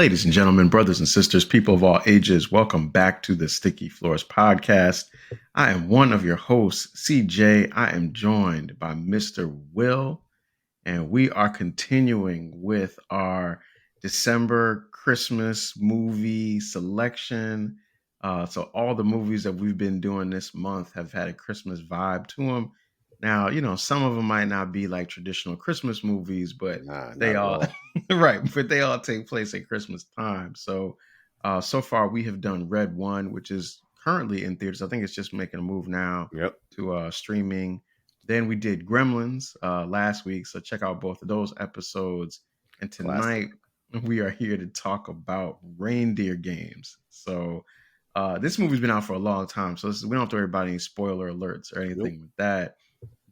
Ladies and gentlemen, brothers and sisters, people of all ages, welcome back to the Sticky Floors podcast. I am one of your hosts, CJ. I am joined by Mr. Will, and we are continuing with our December Christmas movie selection. So all the movies that we've been doing this month have had a Christmas vibe to them. Now, some of them might not be like traditional Christmas movies, but Nah, not they at all all. right, but they all take place at Christmas time. So far we have done Red One, which is currently in theaters. I think it's just making a move now Yep. to streaming. Then we did Gremlins last week, so check out both of those episodes. And Classic. tonight we are here to talk about Reindeer Games. So this movie's been out for a long time, so we don't have to worry about any spoiler alerts or anything Nope. with that.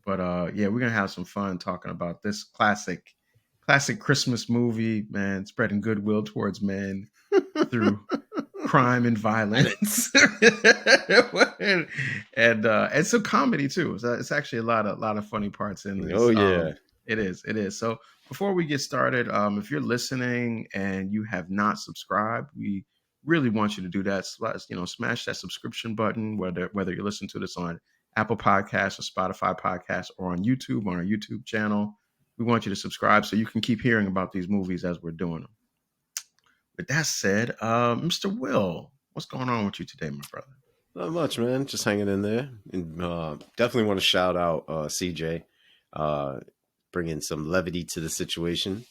But yeah, we're gonna have some fun talking about this classic Christmas movie, man, spreading goodwill towards men through crime and violence, and some comedy too. So it's actually a lot of funny parts in Oh this. yeah. It is. So before we get started, if you're listening and you have not subscribed, we really want you to do that. Smash that subscription button, whether you're listening to this on Apple Podcasts or Spotify Podcasts or on YouTube on our YouTube channel. We want you to subscribe so you can keep hearing about these movies as we're doing them. With that said, Mr. Will, what's going on with you today, my brother? Not much, man. Just hanging in there. And definitely want to shout out CJ, bringing some levity to the situation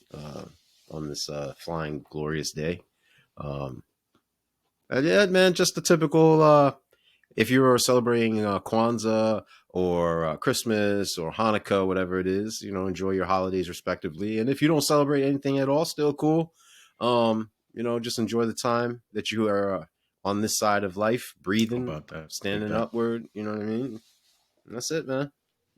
on this flying glorious day. Yeah, man, just the typical. If you're celebrating Kwanzaa or Christmas or Hanukkah, whatever it is, enjoy your holidays respectively. And if you don't celebrate anything at all, still cool. Just enjoy the time that you are on this side of life, breathing, How about that? standing Like that. upward. You know what I mean? And that's it, man.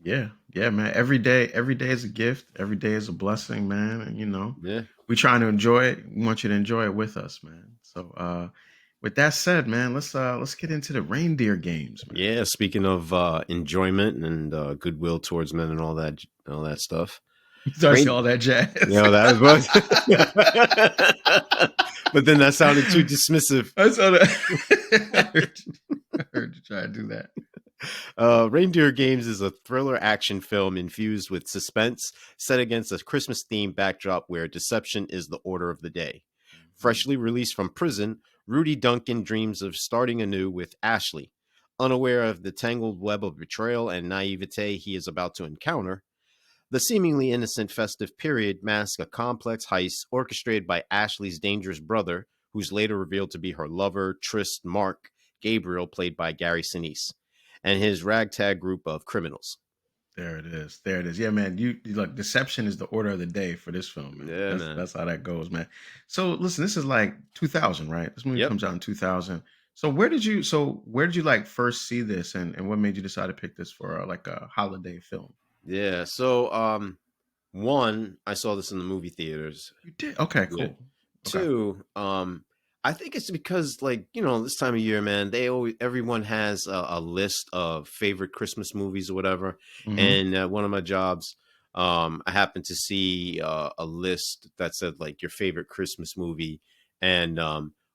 Yeah, man. Every day is a gift. Every day is a blessing, man. And Yeah. we trying to enjoy it. We want you to enjoy it with us, man. So with that said, man, let's get into the Reindeer Games, man. Yeah. Speaking of enjoyment and goodwill towards men and all that stuff. So I see all that jazz. That was what. But then that sounded too dismissive. I saw that. I heard you try to do that. Reindeer Games is a thriller action film infused with suspense set against a Christmas-themed backdrop where deception is the order of the day. Freshly released from prison, Rudy Duncan dreams of starting anew with Ashley. Unaware of the tangled web of betrayal and naivete he is about to encounter, the seemingly innocent festive period masks a complex heist orchestrated by Ashley's dangerous brother, who's later revealed to be her lover, Trist Mark Gabriel, played by Gary Sinise, and his ragtag group of criminals. There it is. Yeah, man. You look, deception is the order of the day for this film, man. Yeah, That's how that goes, man. So listen, this is like 2000, right? This movie comes out in 2000. So where did you like first see this, and what made you decide to pick this for like a holiday film? Yeah. So one, I saw this in the movie theaters. You did? Okay, cool. Yeah. Okay. Two, I think it's because, like, this time of year, man, everyone has a list of favorite Christmas movies or whatever. Mhm. And at one of my jobs, I happened to see a list that said like your favorite Christmas movie, and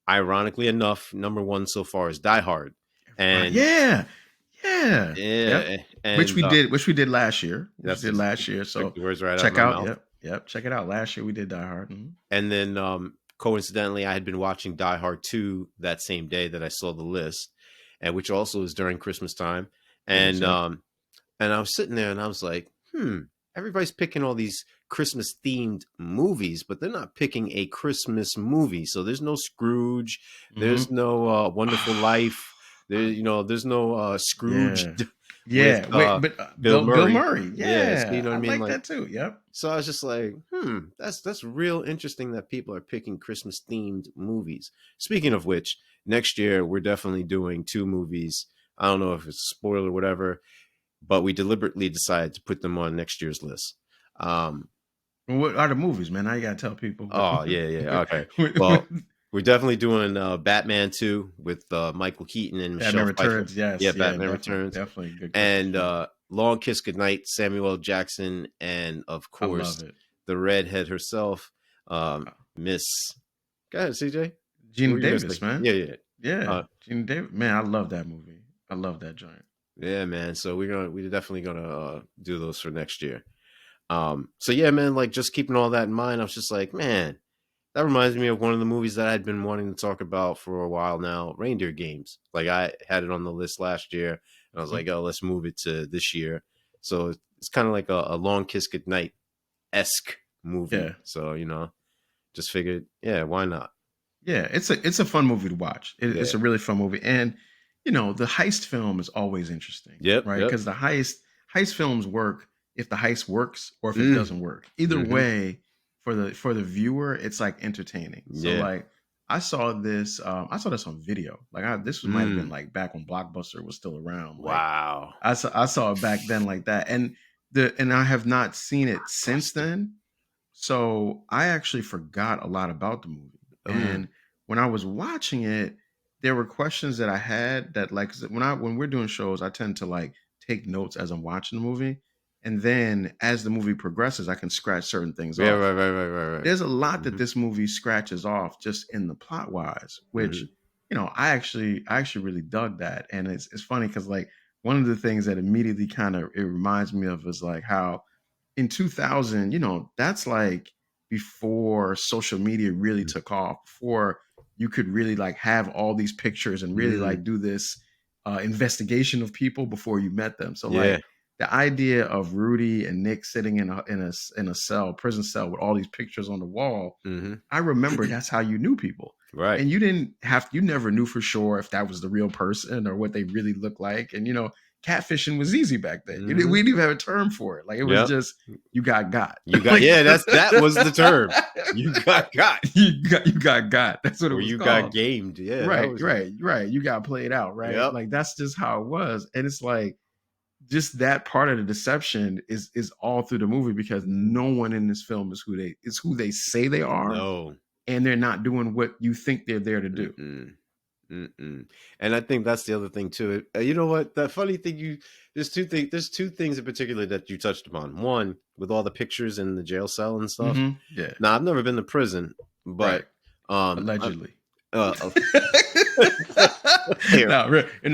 ironically enough, number one so far is Die Hard. And yeah. yeah, and Which we did last year. So the words right check out of my out. mouth. Yep. Check it out. Last year we did Die Hard. Mhm. And then coincidentally, I had been watching Die Hard 2 that same day that I saw the list, and which also is during Christmas time. And and I was sitting there and I was like, everybody's picking all these Christmas themed movies, but they're not picking a Christmas movie. So there's no Scrooge, there's no Wonderful Life, there's no Scrooge. Yeah, with Bill Murray. Yeah, so you know what I mean? like that too. Yep. So I was just like, that's real interesting that people are picking Christmas themed movies. Speaking of which, next year we're definitely doing 2 movies. I don't know if it's a spoiler or whatever, but we deliberately decided to put them on next year's list. What are the movies, man? Now you gotta tell people. Oh yeah. Okay. Well, we're definitely doing Batman 2 with Michael Keaton and Michelle Batman Pfeiffer. Returns. Yes. Yeah, Batman Returns. Definitely good. And Long Kiss Goodnight, Samuel L. Jackson, and of course the redhead herself, Miss. Go ahead, CJ. What Gina were you gonna say? Davis, man. Yeah, yeah. Yeah, Gina Davis. Man, I love that movie. I love that joint. Yeah, man. So we're definitely gonna do those for next year. So yeah, man, like just keeping all that in mind, I was just like, man, that reminds me of one of the movies that I'd been wanting to talk about for a while now, Reindeer Games. Like I had it on the list last year, and I was like, oh, let's move it to this year. So it's kind of like a Long Kiss Goodnight-esque movie. Yeah. So, just figured, yeah, why not? Yeah, it's a fun movie to watch. It's a really fun movie, and the heist film is always interesting, Yep, right? yep. Because the heist films work if the heist works or if it doesn't work. Either way, for the viewer, it's like entertaining. So like I saw this on video. Like this might have been like back when Blockbuster was still around. Like, Wow. I saw it back then like that, and I have not seen it since then. So I actually forgot a lot about the movie. And when I was watching it, there were questions that I had that, like, 'cause when we're doing shows, I tend to like take notes as I'm watching the movie. And then as the movie progresses, I can scratch certain things Yeah, off. right. There's a lot that this movie scratches off just in the plot wise, which, I actually really dug that. And it's funny because like one of the things that immediately kind of it reminds me of is like how in 2000, that's like before social media really took off, before you could really like have all these pictures and really like do this investigation of people before you met them. So like the idea of Rudy and Nick sitting in a cell, prison cell with all these pictures on the wall, I remember that's how you knew people. Right. And you never knew for sure if that was the real person or what they really looked like. And catfishing was easy back then. We didn't even have a term for it. Like it was just you got. You got that was the term. You got. you got. That's what it was you called. Got gamed. Yeah. Right. You got played out, right? Yep. Like that's just how it was. And it's like just that part of the deception is all through the movie because no one in this film is who they say they are. No. And they're not doing what you think they're there to do. And I think that's the other thing too. You know what? The funny thing, there's two things in particular that you touched upon. One, with all the pictures in the jail cell and stuff. Yeah. Now I've never been to prison, but allegedly. No,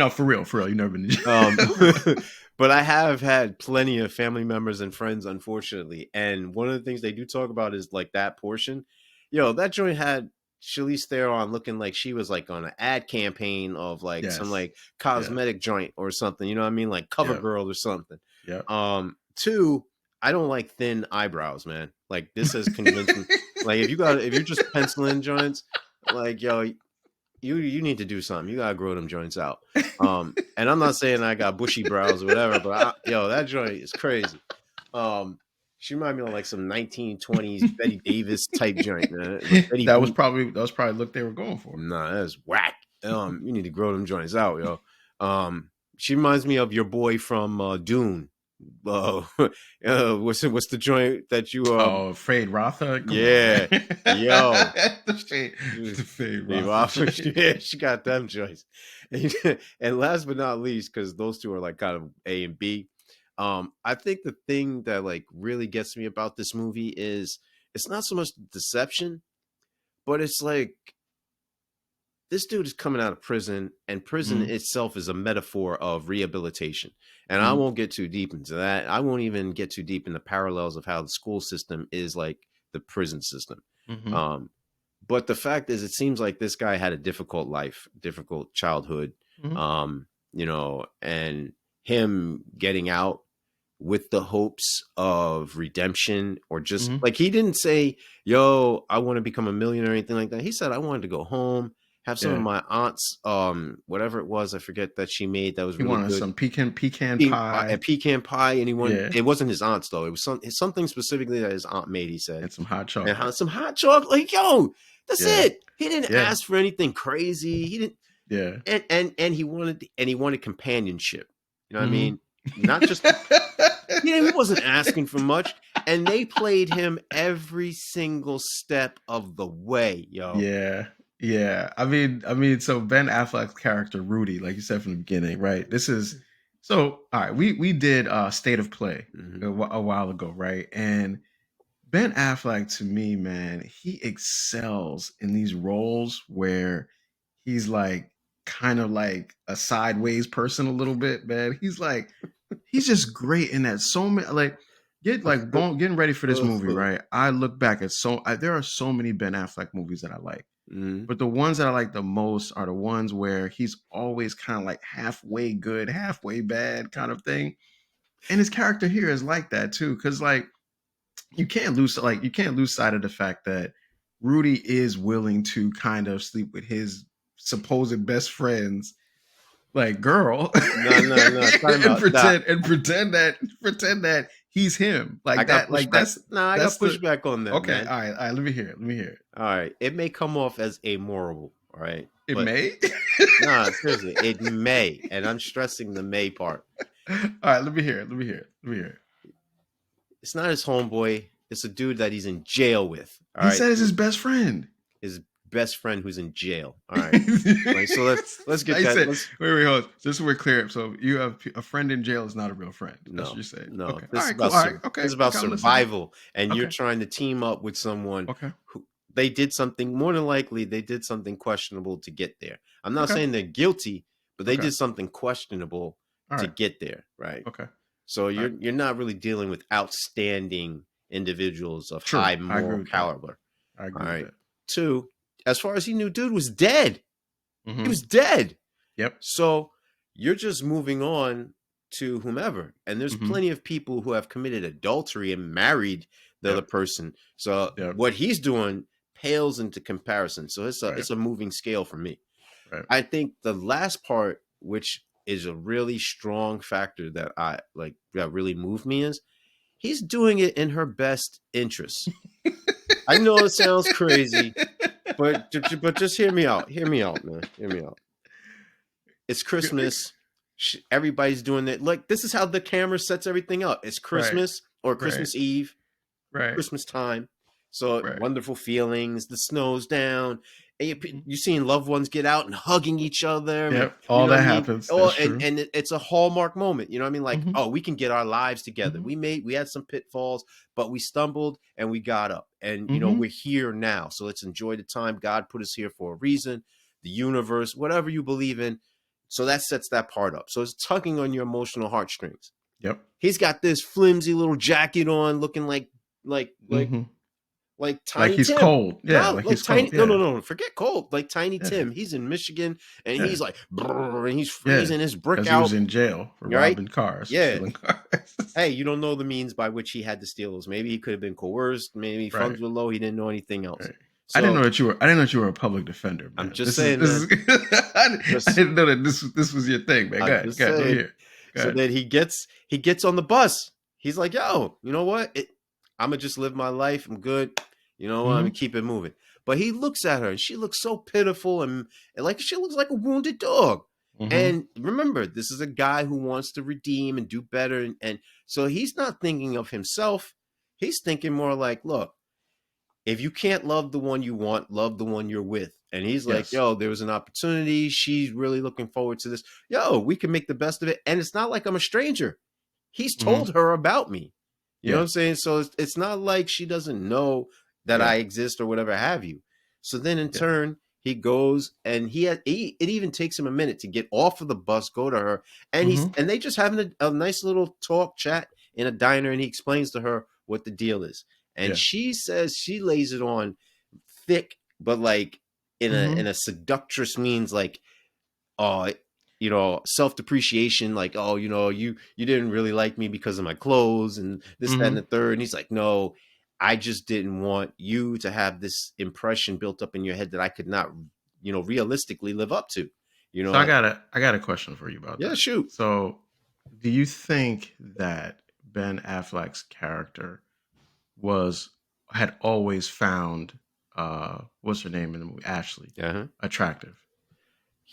for real. You never been to jail. But I have had plenty of family members and friends, unfortunately. And one of the things they do talk about is like that portion. That joint had Charlize Theron looking like she was like on an ad campaign of like some like cosmetic joint or something. You know what I mean? Like CoverGirl or something. Yeah. Two, I don't like thin eyebrows, man. Like this has convinced me. Like if you're just penciling joints, like you need to do something. You gotta grow them joints out. And I'm not saying I got bushy brows or whatever, but that joint is crazy. She reminded me of like some 1920s Betty Davis type joint, man. That was probably the look they were going for. Nah, that's whack. You need to grow them joints out, yo. She reminds me of your boy from Dune. What's the joint that you Fade Rotha? Yeah. Yo. the Fade Rotha. Yeah, she got them joints. And last but not least, because those two are like kind of A and B. I think the thing that like really gets me about this movie is it's not so much deception, but it's like this dude is coming out of prison, and prison itself is a metaphor of rehabilitation. And I won't get too deep into that. I won't even get too deep in the parallels of how the school system is like the prison system. But the fact is, it seems like this guy had a difficult life, difficult childhood, and him getting out with the hopes of redemption or just like he didn't say, yo, I want to become a millionaire or anything like that. He said, I wanted to go home, have some of my aunt's, whatever it was, I forget that she made that was really good. Some pecan pie. A pecan pie. And he wanted, it wasn't his aunt's though. It was something specifically that his aunt made, he said. And some hot chocolate. And some hot chocolate. Like, yo, that's it. He didn't ask for anything crazy. He didn't. Yeah. And he wanted companionship. You know what I mean? Not just he wasn't asking for much, and they played him every single step of the way, yo. Yeah. I mean, so Ben Affleck's character Rudy, like you said from the beginning, right? This is so all right. We did State of Play a while ago, right? And Ben Affleck, to me, man, he excels in these roles where he's like kind of like a sideways person a little bit, man. He's just great in that. So many getting ready for this movie, right? I look back at there are so many Ben Affleck movies that I like. Mm-hmm. But the ones that I like the most are the ones where he's always kind of like halfway good, halfway bad kind of thing. And his character here is like that too, because like you can't lose sight of the fact that Rudy is willing to kind of sleep with his supposed best friend's like girl. No. Time and out. Nah, pretend that he's him. Like I got that. Like pushback. I got that's the pushback on that, okay. man. All right. Let me hear it. All right. It may come off as amoral, all right? It But may. nah, seriously, it may. And I'm stressing the may part. All right, let me hear it. It's not his homeboy. It's a dude that he's in jail with. All He right. said it's his best friend. His best friend who's in jail. All right. So let's get that. Wait, hold on. Just so we're clear. So you have a friend in jail is not a real friend. That's what you're saying. No. Okay. This All right, is about cool. All right. Okay. This is about survival. And you're Okay. trying to team up with someone Okay. who they did something, more than likely, they did something questionable to get there. I'm not saying they're guilty, but they did something questionable to get there, right? Okay. So you're not really dealing with outstanding individuals of True. high moral caliber. I agree. All right. With that. 2, as far as he knew, dude was dead. Mm-hmm. He was dead. Yep. So you're just moving on to whomever. And there's plenty of people who have committed adultery and married the other person. So what he's doing pales into comparison. So it's a moving scale for me. Right. I think the last part, which is a really strong factor that that really moved me, is he's doing it in her best interest. I know it sounds crazy, but just hear me out. Hear me out, man. Hear me out. It's Christmas. Everybody's doing it. Like, this is how the camera sets everything up. It's Christmas or Christmas Eve, Christmas time. So wonderful feelings. The snow's down. And you're seeing loved ones get out and hugging each other. Yep. All that happens. And it's a hallmark moment. You know what I mean? Like, oh, we can get our lives together. We had some pitfalls, but we stumbled and we got up. And, you know, we're here now. So let's enjoy the time. God put us here for a reason. The universe, whatever you believe in. So that sets that part up. So it's tugging on your emotional heartstrings. Yep. He's got this flimsy little jacket on, looking like Tiny like he's Tim. cold. Yeah, like he's Tiny. cold. Yeah. No. Forget cold. Like Tiny Tim. He's in Michigan and he's like, and he's freezing his brick out. He was in jail for robbing cars. Stealing cars. Hey, you don't know the means by which he had to steal those. Maybe he could have been coerced. Maybe funds were low. He didn't know anything else. Right. So, I didn't know that you were a public defender. Man. I'm just saying. I didn't know that this was your thing, man. Go ahead. So then he gets on the bus. He's like, yo, you know what? I'm gonna just live my life. I'm good. You know, I'm gonna keep it moving. But he looks at her and she looks so pitiful and like she looks like a wounded dog. And remember, this is a guy who wants to redeem and do better. And so he's not thinking of himself. He's thinking more like, look, if you can't love the one you want, love the one you're with. And he's like, yo, there was an opportunity. She's really looking forward to this. Yo, we can make the best of it. And it's not like I'm a stranger. He's told her about me. You know what I'm saying? So it's not like she doesn't know that I exist or whatever have you. So then in turn, he goes and it even takes him a minute to get off of the bus, go to her. And and they just having a nice little chat in a diner. And he explains to her what the deal is. And she says she lays it on thick, but like in a seductress means like, you know, self-depreciation, like, oh, you know, you didn't really like me because of my clothes and this, that, and the third. And he's like, no, I just didn't want you to have this impression built up in your head that I could not, you know, realistically live up to. You know, so I got a question for you about that. Yeah, shoot. So do you think that Ben Affleck's character had always found what's her name in the movie, Ashley, attractive?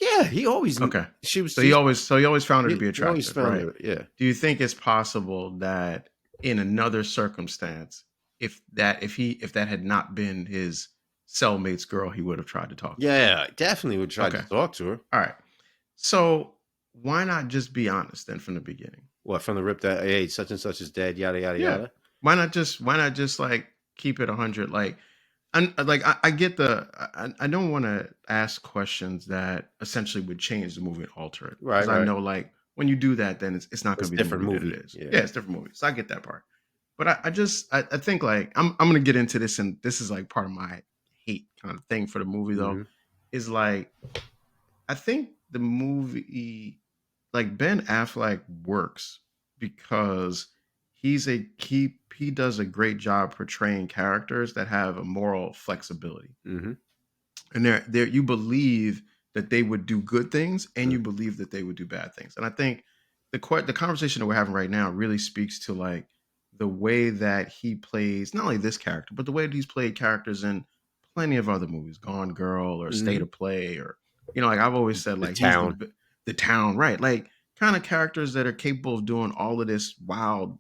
Yeah, he always He always found her to be attractive, right? Her, Do you think it's possible that in another circumstance, if that had not been his cellmate's girl, he would have tried to talk to her? Yeah, definitely would try to talk to her. All right. So why not just be honest then from the beginning? What, from the rip that, hey, such and such is dead, yada yada yada? Why not just like keep it 100. I get I don't want to ask questions that essentially would change the movie and alter it, Right, because I right. know like when you do that, then it's not going It's to a be the different movie that it movie. is. Yeah. Yeah, it's different movies. So I get that part. But I think like I'm gonna get into this, and this is like part of my hate kind of thing for the movie though, Hmm. is like I think the movie, like Ben Affleck works because he does a great job portraying characters that have a moral flexibility, Hmm. and there you believe that they would do good things, and you believe that they would do bad things. And I think the conversation that we're having right now really speaks to like the way that he plays not only this character, but the way that he's played characters in plenty of other movies, Gone Girl or State Hmm. of Play, or like I've always said, The like he's Town. the town, right? Like kind of characters that are capable of doing all of this wild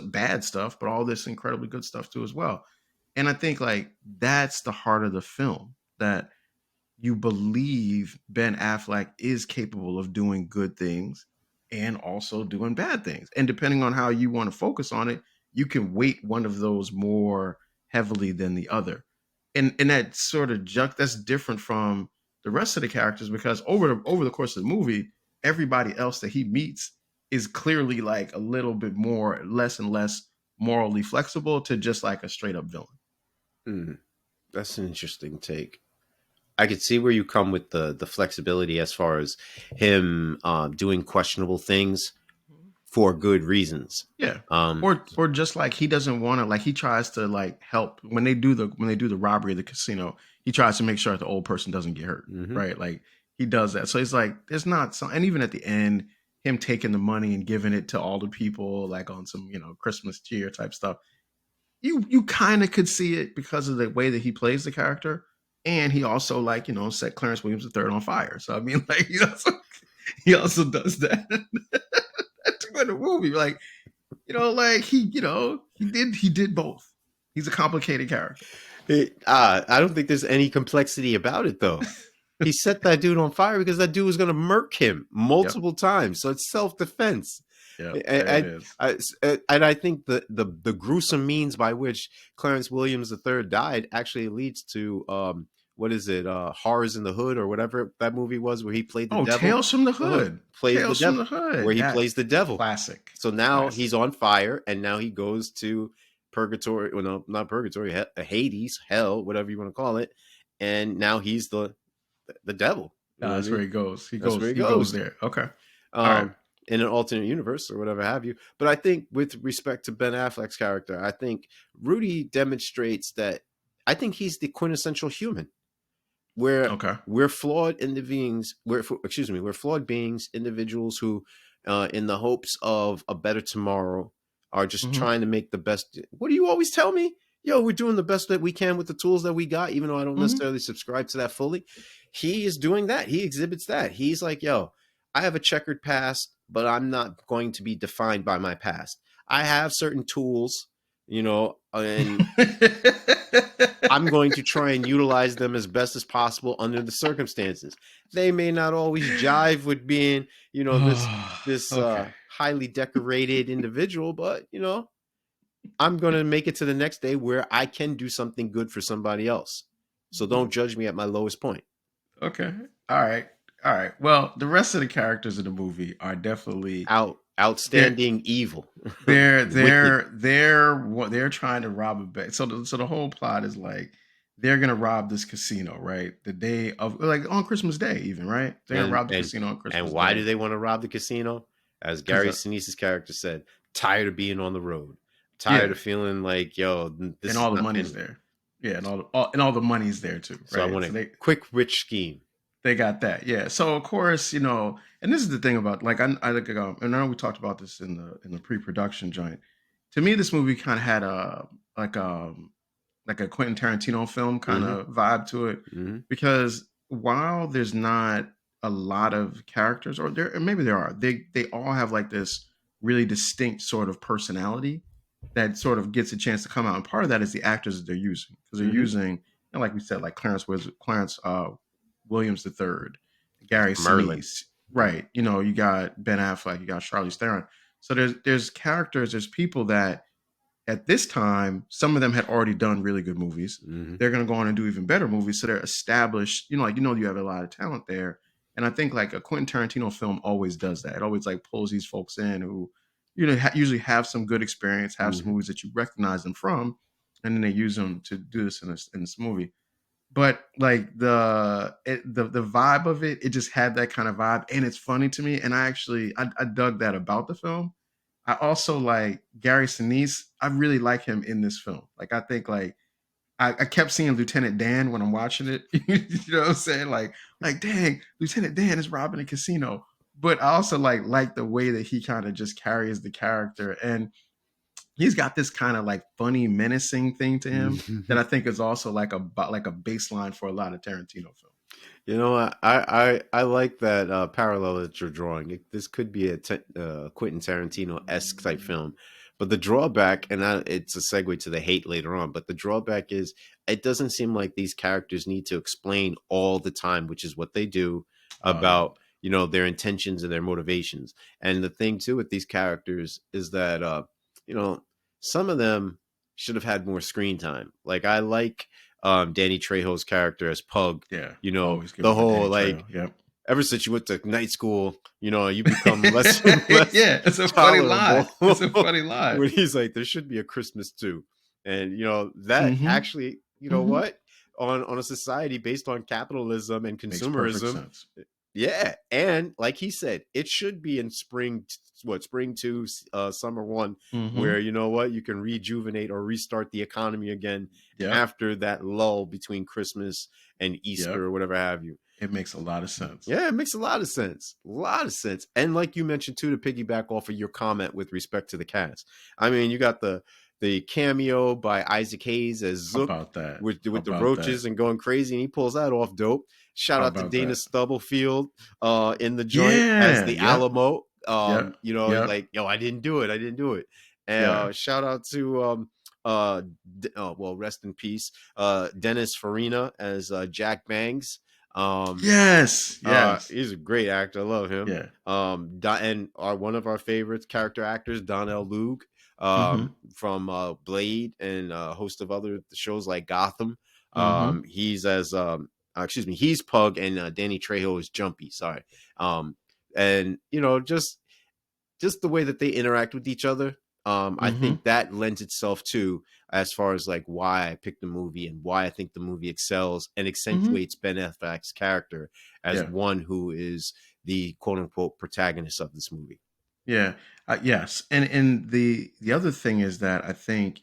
bad stuff, but all this incredibly good stuff too as well. And I think like that's the heart of the film, that you believe Ben Affleck is capable of doing good things and also doing bad things. And depending on how you want to focus on it, you can weight one of those more heavily than the other. And that sort of that's different from the rest of the characters, because over the course of the movie, everybody else that he meets is clearly like a little bit more less and less morally flexible to just like a straight up villain. Mm. That's an interesting take. I could see where you come with the flexibility as far as him doing questionable things for good reasons. Yeah. Um, Or just like he doesn't want to, like he tries to like help when they do the robbery of the casino, he tries to make sure that the old person doesn't get hurt. mhm. Right. Like he does that. So it's like there's not some, and even at the end, him taking the money and giving it to all the people like on some, Christmas cheer type stuff. You kind of could see it because of the way that he plays the character. And he also like, set Clarence Williams III on fire. So I mean like he also does that. In the movie. Like, like he did both. He's a complicated character. I don't think there's any complexity about it, though. He set that dude on fire because that dude was going to murk him Yep. multiple times. So it's self defense. Yep. There it And is. and I think the gruesome means by which Clarence Williams III died actually leads to what is it, Horrors in the Hood or whatever that movie was where he played the Oh, devil. Tales from the Hood. Plays the Tales from devil, the where Hood. he That plays the devil. classic. So now Classic. he's on fire, and now he goes to purgatory. Well, no, not purgatory, Hades, hell, whatever you want to call it. And now he's the devil. You know what I That's where mean? he goes. He That's where goes. he He goes goes. there. Okay. All right. Um, in an alternate universe or whatever have you. But I think with respect to Ben Affleck's character, I think Rudy demonstrates that I think he's the quintessential human. Where Okay. we're flawed beings. We're flawed beings, individuals who, in the hopes of a better tomorrow, are just Mm-hmm. trying to make the best. What do you always tell me? Yo, we're doing the best that we can with the tools that we got, even though I don't Mm-hmm. necessarily subscribe to that fully. He is doing that. He exhibits that. He's like, yo, I have a checkered past, but I'm not going to be defined by my past. I have certain tools, and I'm going to try and utilize them as best as possible under the circumstances. They may not always jive with being, this Okay. highly decorated individual, but I'm going to make it to the next day where I can do something good for somebody else. So don't judge me at my lowest point. Okay. All right. All right. Well, the rest of the characters in the movie are definitely they're Outstanding evil, they're wicked. they're they're trying to rob a bank. So the whole plot is like they're gonna rob this casino, right? The day of, like, on Christmas Day, even, right? They're gonna And rob the and casino on and Christmas why do Day they want to rob the casino? As because Gary Sinise's character said, tired of being on the road, tired yeah, of feeling like, yo, this and is all the not money's been. there. Yeah, and all the money's there too, So I right? want So a they quick rich scheme. they got that, yeah. So of course, and this is the thing about, like, I think, and I know we talked about this in the pre-production joint. To me, this movie kind of had like um like a Quentin Tarantino film kind Hmm. of vibe to it, Hmm. because while there's not a lot of characters, or maybe there are, they all have like this really distinct sort of personality that sort of gets a chance to come out. And part of that is the actors that they're using, because they're Hmm. using, like we said, like Clarence Williams III, Gary Merlin. Sinise, right? You got Ben Affleck, you got Charlize Theron. So there's characters, there's people that at this time, some of them had already done really good movies. Mm-hmm. They're going to go on and do even better movies. So they're established, you have a lot of talent there. And I think like a Quentin Tarantino film always does that. It always like pulls these folks in who, usually have some good experience, have some movies that you recognize them from, and then they use them to do this in this movie. But like the vibe of it, it just had that kind of vibe, and it's funny to me. And I dug that about the film. I also like Gary Sinise. I really like him in this film. Like I think like I kept seeing Lieutenant Dan when I'm watching it. You know what I'm saying? Like dang, Lieutenant Dan is robbing a casino. But I also like the way that he kind of just carries the character, and he's got this kind of like funny, menacing thing to him that I think is also like a baseline for a lot of Tarantino films. You know, I like that parallel that you're drawing. This could be a Quentin Tarantino-esque type film, but the drawback, and it's a segue to the hate later on, but the drawback is it doesn't seem like these characters need to explain all the time, which is what they do about their intentions and their motivations. And the thing too with these characters is that some of them should have had more screen time. Like I like Danny Trejo's character as Pug. Yeah, the whole like yep. Ever since you went to night school, you become less and less yeah, it's a tolerable. funny line. It's a funny line. When he's like, there should be a Christmas too. And that actually, what? On a society based on capitalism and consumerism. Yeah. And like he said, it should be in spring 2, summer 1, where you can rejuvenate or restart the economy again after that lull between Christmas and Easter or whatever have you. It makes a lot of sense. Yeah, it makes a lot of sense. A lot of sense. And like you mentioned too, to piggyback off of your comment with respect to the cast. I mean, you got the cameo by Isaac Hayes as Zook with the roaches and going crazy, and he pulls that off dope. Shout out to Dana Stubblefield in the joint as the Alamo. Like, yo, I didn't do it. And shout out to rest in peace, Dennis Farina as Jack Bangs. Yes. He's a great actor. I love him. Yeah. And one of our favorites, character actors, Donnell Loog, from Blade and a host of other shows like Gotham. He's he's Pug, and Danny Trejo is Jumpy. Sorry. And just the way that they interact with each other. I think that lends itself to, as far as like why I picked the movie and why I think the movie excels and accentuates Ben Affleck's character as one who is the quote unquote protagonist of this movie. Yeah. Yes. And the other thing is that I think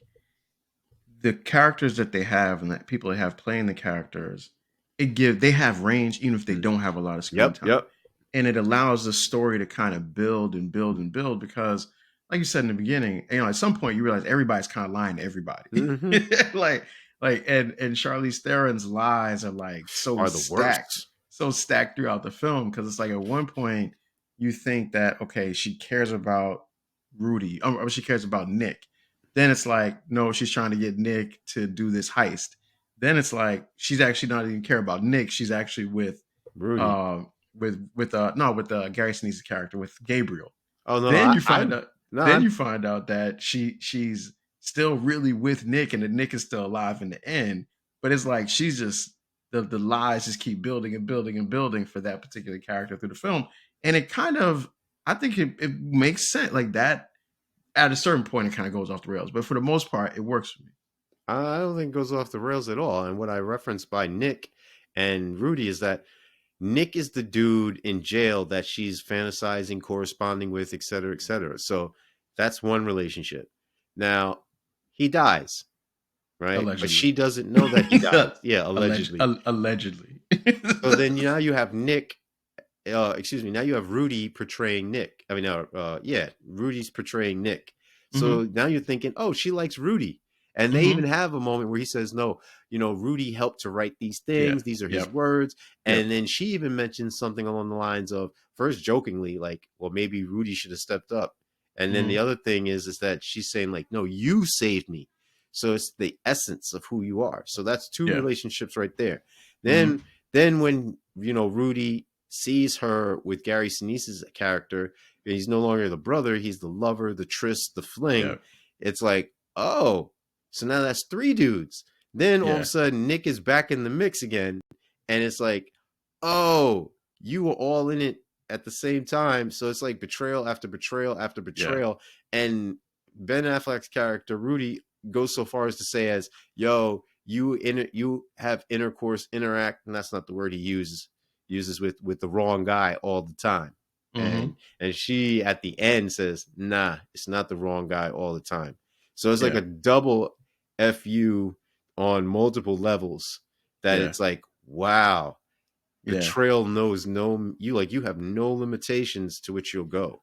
the characters that they have and that people they have playing the characters, they have range even if they don't have a lot of screen time. And it allows the story to kind of build and build and build because, like you said in the beginning, at some point you realize everybody's kind of lying to everybody. like and Charlize Theron's lies are like so stacked throughout the film, because it's like at one point you think that she cares about Rudy, or she cares about Nick. Then it's like, no, she's trying to get Nick to do this heist. Then it's like she's actually not even care about Nick. She's actually with Rudy. with Gary Sinise's character, with Gabriel. Oh no! Then you find out that she's still really with Nick, and that Nick is still alive in the end. But it's like she's just the lies just keep building and building and building for that particular character through the film, and it kind of, I think it makes sense like that. At a certain point, it kind of goes off the rails, but for the most part, it works for me. I don't think it goes off the rails at all. And what I referenced by Nick and Rudy is that Nick is the dude in jail that she's fantasizing, corresponding with, et cetera, et cetera. So that's one relationship. Now, he dies, right? Allegedly. But she doesn't know that he died. Yeah, allegedly. Allegedly. So then now you have Nick. Now you have Rudy portraying Nick. Rudy's portraying Nick. So now you're thinking, oh, she likes Rudy. And they even have a moment where he says, no, Rudy helped to write these things. These are his words. And then she even mentions something along the lines of, first jokingly, like, well, maybe Rudy should have stepped up. And then the other thing is that she's saying like, no, you saved me. So it's the essence of who you are. So that's two relationships right there. Then when, Rudy sees her with Gary Sinise's character, he's no longer the brother, he's the lover, the tryst, the fling. It's like, oh, so now that's 3 dudes. Then all of a Yeah. sudden, Nick is back in the mix again, and it's like, oh, you were all in it at the same time. So it's like betrayal after betrayal after Yeah. betrayal. And Ben Affleck's character Rudy goes so far as to say, as yo, you have intercourse, interact, and that's not the word he uses with the wrong guy all the time. Mm-hmm. And she at the end says, nah, it's not the wrong guy all the time. So it's like Yeah. a double FU on multiple levels, that Yeah. it's like, wow, Yeah. betrayal knows you have no limitations to which you'll go.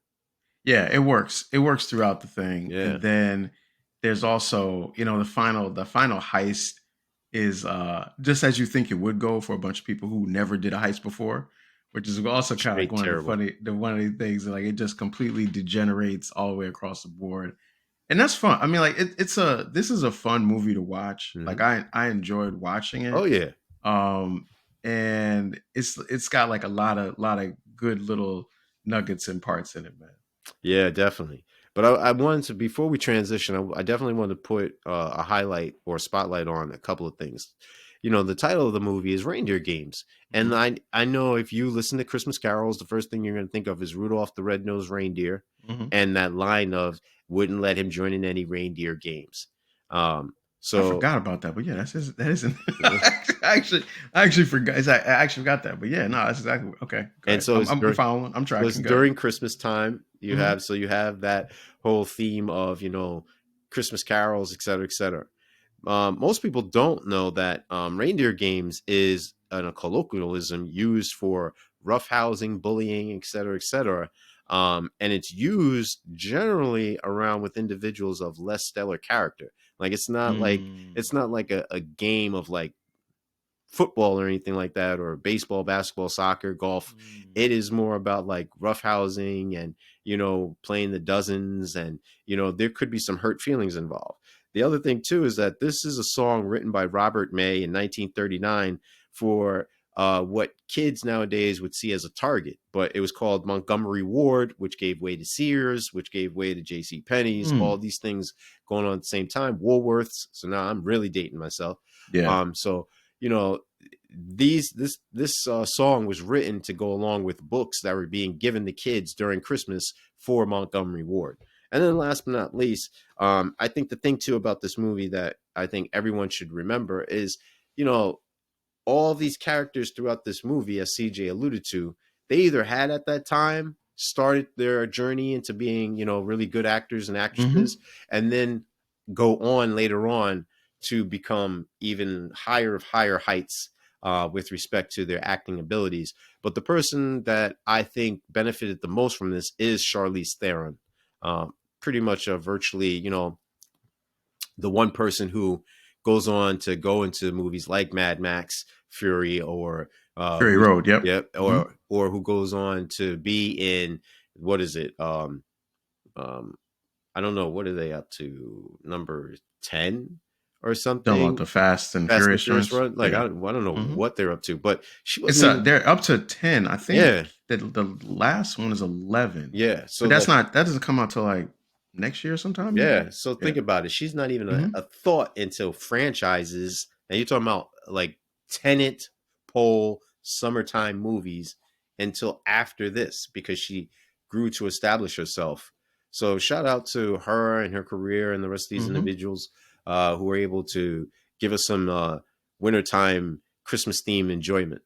Yeah, it works. It works throughout the thing. Yeah. And then there's also, the final heist is just as you think it would go for a bunch of people who never did a heist before, which is also kind of like Straight one of terrible. one of the things that like it just completely degenerates all the way across the board. And that's fun. I mean, like this is a fun movie to watch. Like Mm-hmm. I enjoyed watching it. Oh yeah. Um and it's got like a lot of good little nuggets and parts in it, man. Yeah, definitely. But I wanted to, before we transition, I definitely wanted to put a highlight or a spotlight on a couple of things. The title of the movie is Reindeer Games, and Mhm. I know if you listen to Christmas carols, the first thing you're going to think of is Rudolph the Red-Nosed Reindeer, Mhm. and that line of "wouldn't let him join in any reindeer games." I So forgot about that, but yeah, that isn't. I actually forgot. I actually got that, but yeah, no, that's exactly okay. Go and ahead. so I'm following. I'm so it's tracking. Go ahead. during Christmas time. Mhm. You have that whole theme of Christmas carols, et cetera, et cetera. Most people don't know that reindeer games is a colloquialism used for roughhousing, bullying, et cetera, et cetera. And it's used generally around with individuals of less stellar character. Like Mm. it's not like a game of like football or anything like that, or baseball, basketball, soccer, golf. Mm. It is more about like roughhousing and playing the dozens, and there could be some hurt feelings involved. The other thing too is that this is a song written by Robert May in 1939 for what kids nowadays would see as a Target, but it was called Montgomery Ward, which gave way to Sears, which gave way to J.C. Penney's. All Mm. these things going on at the same time. Woolworths. So now I'm really dating myself. Yeah. So you know this song was written to go along with books that were being given to kids during Christmas for Montgomery Ward. And then last but not least, I think the thing too about this movie that I think everyone should remember is, you know, all these characters throughout this movie, as CJ alluded to, they either had at that time started their journey into being, really good actors and Mhm. actresses, and then go on later on to become even higher heights with respect to their acting abilities. But the person that I think benefited the most from this is Charlize Theron. Pretty much virtually, the one person who goes on to go into movies like Mad Max, Fury, or Fury Road. Yep. yep, Mhm. or who goes on to be in, what is it? Um, I don't know, what are they up to? Number 10 or Talking about something? the Fast and Fast and Furious Furious joints. run. Like Yeah. I don't know Mhm. what they're up to, but she It's wasn't even. they're up to 10. I think Yeah, that the last one is 11. yeah. But So that's like, not that doesn't come out till like next year sometime maybe. yeah. So Yeah. think about it. She's not even Mhm. a thought into franchises. And you're talking about like Tenet, Pole, summertime movies until after this, because she grew to establish herself. So shout out to her and her career and the rest of these Mhm. individuals who were able to give us some wintertime Christmas themed enjoyment.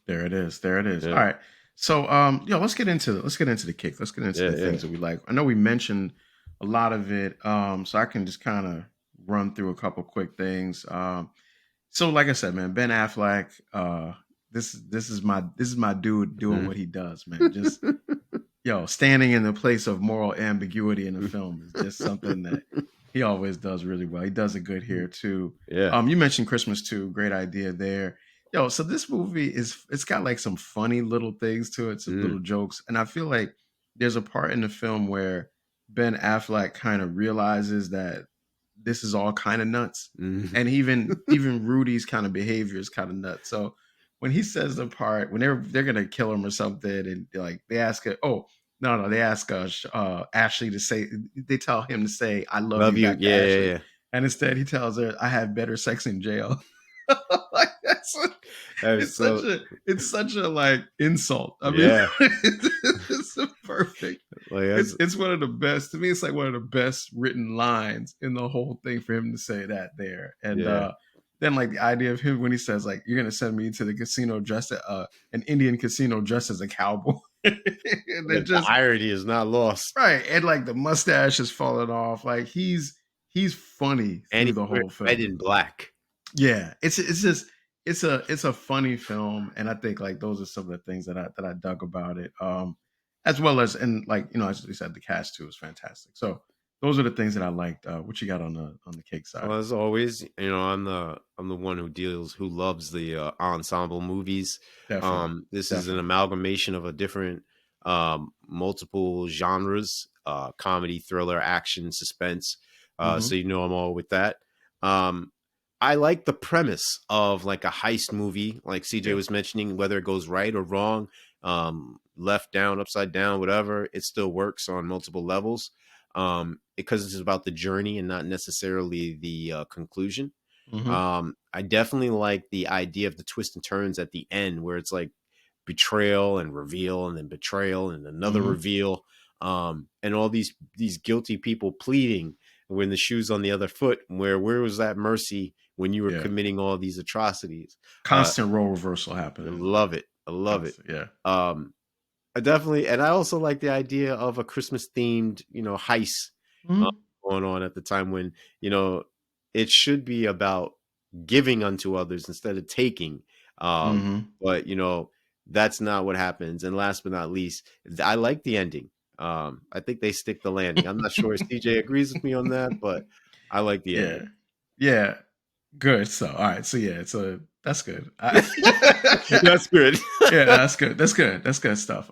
There it is. There it is. All Yeah, right. So let's get into the kick. Let's get into yeah, the yeah. things that we like. I know we mentioned a lot of it. So I can just kind of run through a couple quick things. So like I said, man, Ben Affleck, this is my dude doing what he does, man. Just standing in the place of moral ambiguity in a film is just something that he always does really well. He does it good here too. Yeah. You mentioned Christmas too. Great idea there. So this movie it's got like some funny little things to it, some little Mm. jokes, and I feel like there's a part in the film where Ben Affleck kind of realizes that this is all kind of nuts, Mm. and even Rudy's kind of behavior is kind of nuts. So when he says the part when they're gonna kill him or something, and like they ask it, oh no, they ask Ashley to say, they tell him to say, "I love Love you" you. back to Yeah, yeah, Ashley. yeah. and instead he tells her, "I had better sex in jail." Like That was it's such so a like insult. I mean, yeah. it's a perfect. Like that's It's one of the best to me. It's like one of the best written lines in the whole thing for him to say that there. And yeah. then like the idea of him when he says like, "You're gonna send me to the casino dressed an Indian casino dressed as a cowboy," and Yeah, then the just irony is not lost. right, and like the mustache is falling off. Like he's funny And through he's the wearing whole red film. and black. Yeah, it's just it's a funny film, and I think like those are some of the things that I dug about it. As well as and like as we said, the cast too is fantastic. So those are the things that I liked. What you got on the cake side? Well, as always, I'm the one who loves the ensemble movies. Definitely, This is an definitely. amalgamation of a different multiple genres: comedy, thriller, action, suspense. So Hmm. I'm all with that. Um, I like the premise of like a heist movie, like CJ Yeah. was mentioning, whether it goes right or wrong, left, down, upside down, whatever, it still works on multiple levels because it's about the journey and not necessarily the conclusion. Hmm. I definitely like the idea of the twists and turns at the end, where it's like betrayal and reveal, and then betrayal and another Hmm. reveal, and all these guilty people pleading when the shoe's on the other foot. Where was that mercy when you were Yeah. committing all these atrocities? I Constant role reversal happening. love it. I love it. Constant. Yeah. Um, I definitely, and I also like the idea of a Christmas themed, heist uh, Hmm. going on at the time when you know it should be about giving unto others instead of taking. Um, Hmm. but that's not what happens. And last but not least, I like the ending. I think they stick the landing. I'm not sure if CJ agrees with me on that, but I like the Yeah. ending. Yeah. Good. So all right. So yeah. So that's good. That's good. Yeah, that's good. That's good. That's good stuff.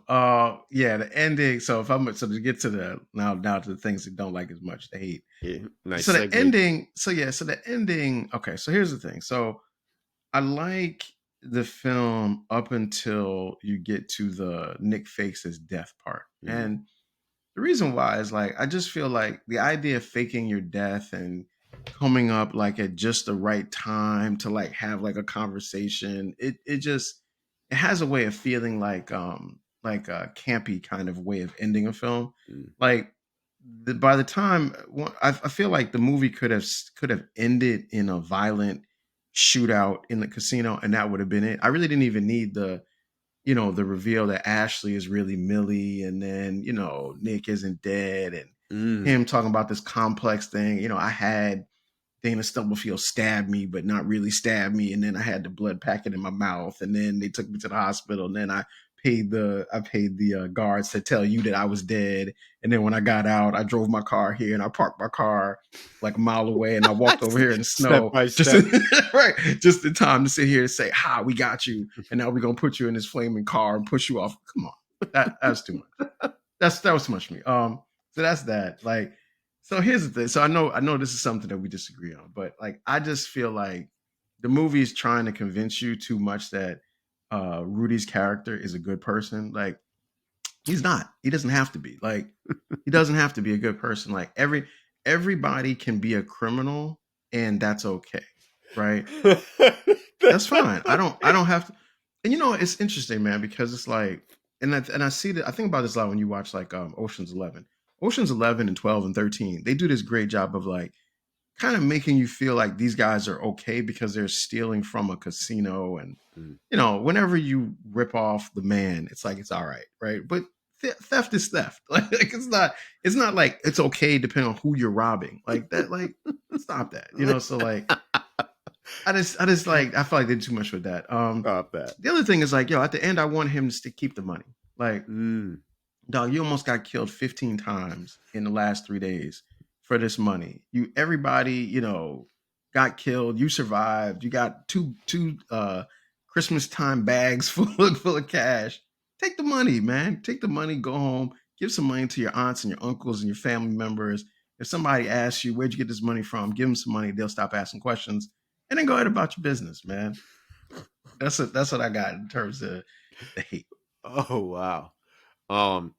Yeah, the ending. So if I'm so to get to the now to the things that don't like as much, the hate. Yeah, So nice the segue. ending. So yeah. So the ending. Okay. So here's the thing. So I like the film up until you get to the Nick Fake's death part, Mm, and the reason why is like I just feel like the idea of faking your death and coming up like at just the right time to like have like a conversation. It just it has a way of feeling like a campy kind of way of ending a film. mm, Like by the time I feel like the movie could have ended in a violent shootout in the casino and that would have been it. I really didn't even need the reveal that Ashley is really Millie, and then Nick isn't dead, and mm. him talking about this complex thing. I had Dana Stubblefield stab me, but not really stab me, and then I had the blood packet in my mouth, and then they took me to the hospital, and then I paid the guards to tell you that I was dead, and then when I got out, I drove my car here, and I parked my car like a mile away, and I walked over here in the Step snow by just step. right, just in time to sit here and say, "Ha, we got you," and now we're gonna put you in this flaming car and push you off. Come on, that's too much. That was too much for me. So that's that. Like, so here's the thing. So I know this is something that we disagree on, but like I just feel like the movie is trying to convince you too much that Rudy's character is a good person. Like he's not. He doesn't have to be. Like he doesn't have to be a good person. Like everybody can be a criminal, and that's okay, right? That's fine. I don't have to. And it's interesting, man, because it's like, and I see that I think about this a lot when you watch like Ocean's 11. Ocean's 11 and 12 and 13, they do this great job of like kind of making you feel like these guys are okay because they're stealing from a casino, and Mm. whenever you rip off the man, it's like it's all right, but theft is theft. Like it's not like it's okay depending on who you're robbing. Like that, like stop that. So like I just like I feel like they did too much with that. Stop that. The other thing is like, at the end, I want him to keep the money. Like, Mm. dog, you almost got killed 15 times in the last 3 days for this money. Everybody, got killed. You survived. You got two Christmas time bags full of cash. Take the money, man. Take the money. Go home. Give some money to your aunts and your uncles and your family members. If somebody asks you where'd you get this money from, give them some money. They'll stop asking questions, and then go ahead about your business, man. That's what I got in terms of the hate. Oh wow. Um,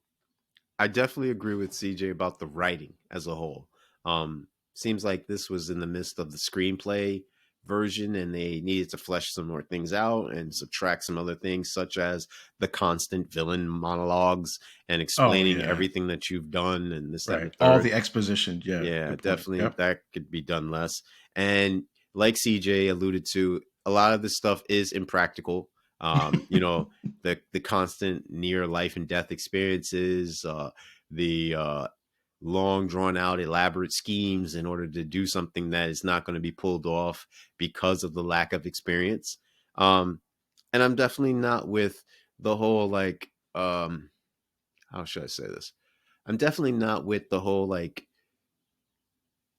I definitely agree with CJ about the writing as a whole. Um, seems like this was in the midst of the screenplay version, and they needed to flesh some more things out and subtract some other things, such as the constant villain monologues and Oh explaining yeah, everything that you've done and this, that, and right. the All third. the exposition. Yeah, Yeah, good point. definitely Yep. that could be done less. And like CJ alluded to, a lot of this stuff is impractical. You know, the constant near life and death experiences, the long drawn out elaborate schemes in order to do something that is not going to be pulled off because of the lack of experience. Um, and I'm definitely not with the whole like how should I say this? I'm definitely not with the whole like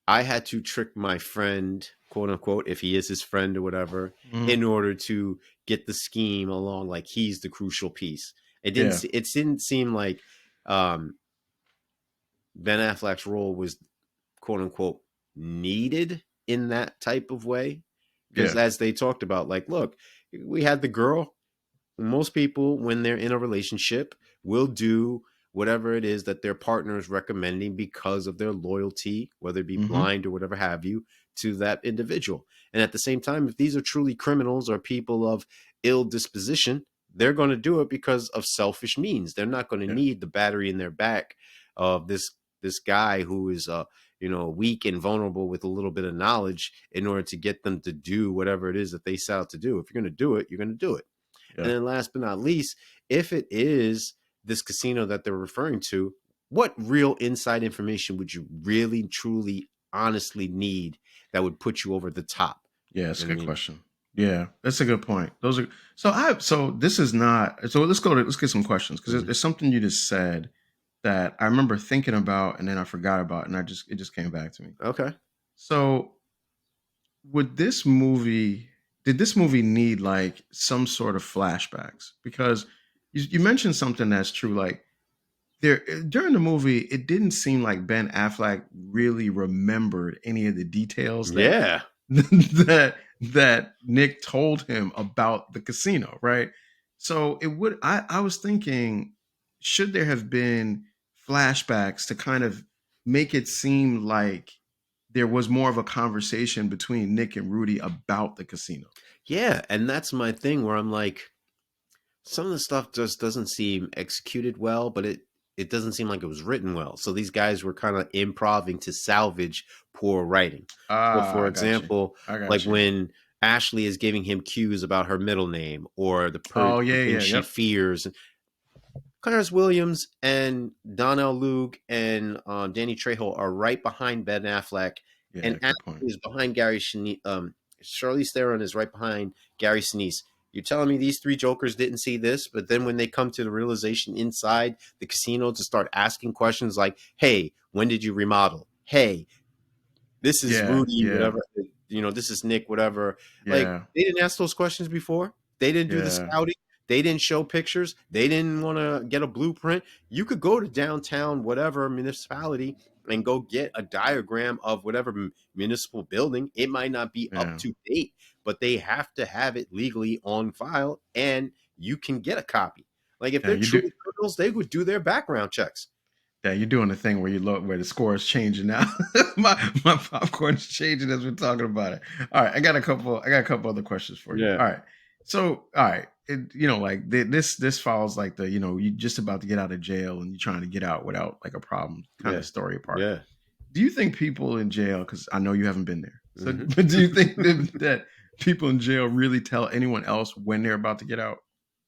I had to trick my friend, quote unquote, if he is his friend or whatever, Mhm. in order to get the scheme along. Like he's the crucial piece. Yeah. It didn't seem like um, Ben Affleck's role was quote unquote needed in that type of way. Because Yeah. as they talked about, like, look, we had the girl. Most people, when they're in a relationship, will do whatever it is that their partner is recommending because of their loyalty, whether it be Hmm. blind or whatever have you, to that individual. And at the same time, if these are truly criminals or people of ill disposition, they're going to do it because of selfish means. They're not going to Yeah. need the battery in their back of this guy who is weak and vulnerable with a little bit of knowledge in order to get them to do whatever it is that they set out to do. If you're going to do it, you're going to do it. And Yeah. then last but not least, if it is this casino that they're referring to, what real inside information would you really, truly, honestly need that would put you over the top? Yeah, that's a I good mean, question. Yeah, that's a good point. Those are so this is not so let's get some questions because mhm. there's something you just said that I remember thinking about and then I forgot about and it just came back to me. Okay. So would this movie did this movie need like some sort of flashbacks? Because you mentioned something that's true. Like there during the movie, it didn't seem like Ben Affleck really remembered any of the details that Yeah. that Nick told him about the casino, right? So it would I was thinking, should there have been flashbacks to kind of make it seem like there was more of a conversation between Nick and Rudy about the casino? Yeah. And that's my thing where I'm like, some of the stuff just doesn't seem executed well, but it doesn't seem like it was written well. So these guys were kind of improving to salvage poor writing. So Ah, for I got you. example, I like got you. when Ashley is giving him cues about her middle name or Oh the yeah, things yeah, she yep. fears. Clarence Williams and Donnell Loog and Danny Trejo are right behind Ben Affleck, and Yeah, Ashley good point. is behind Charlize Theron is right behind Gary Sinise. You're telling me these three jokers didn't see this, but then when they come to the realization inside the casino to start asking questions like, "Hey, when did you remodel? Hey, this is Yeah, Rudy, yeah, whatever, this is Nick, whatever." Like yeah, they didn't ask those questions before. They didn't do the yeah, scouting. They didn't show pictures. They didn't want to get a blueprint. You could go to downtown, whatever municipality, and go get a diagram of whatever municipal building. It might not be up yeah. to date, but they have to have it legally on file, and you can get a copy. Like if Yeah, they're you do. truly criminals, they would do their background checks. Yeah, you're doing the thing where you look where the score is changing now. My popcorn is changing as we're talking about it. All right, I got a couple other questions for you. Yeah, All right, so all right, like this follows like the you just about to get out of jail and you're trying to get out without like a problem kind yeah, of story part. yeah. Do you think people in jail? Because I know you haven't been there. So, Hmm. but do you think that people in jail really tell anyone else when they're about to get out?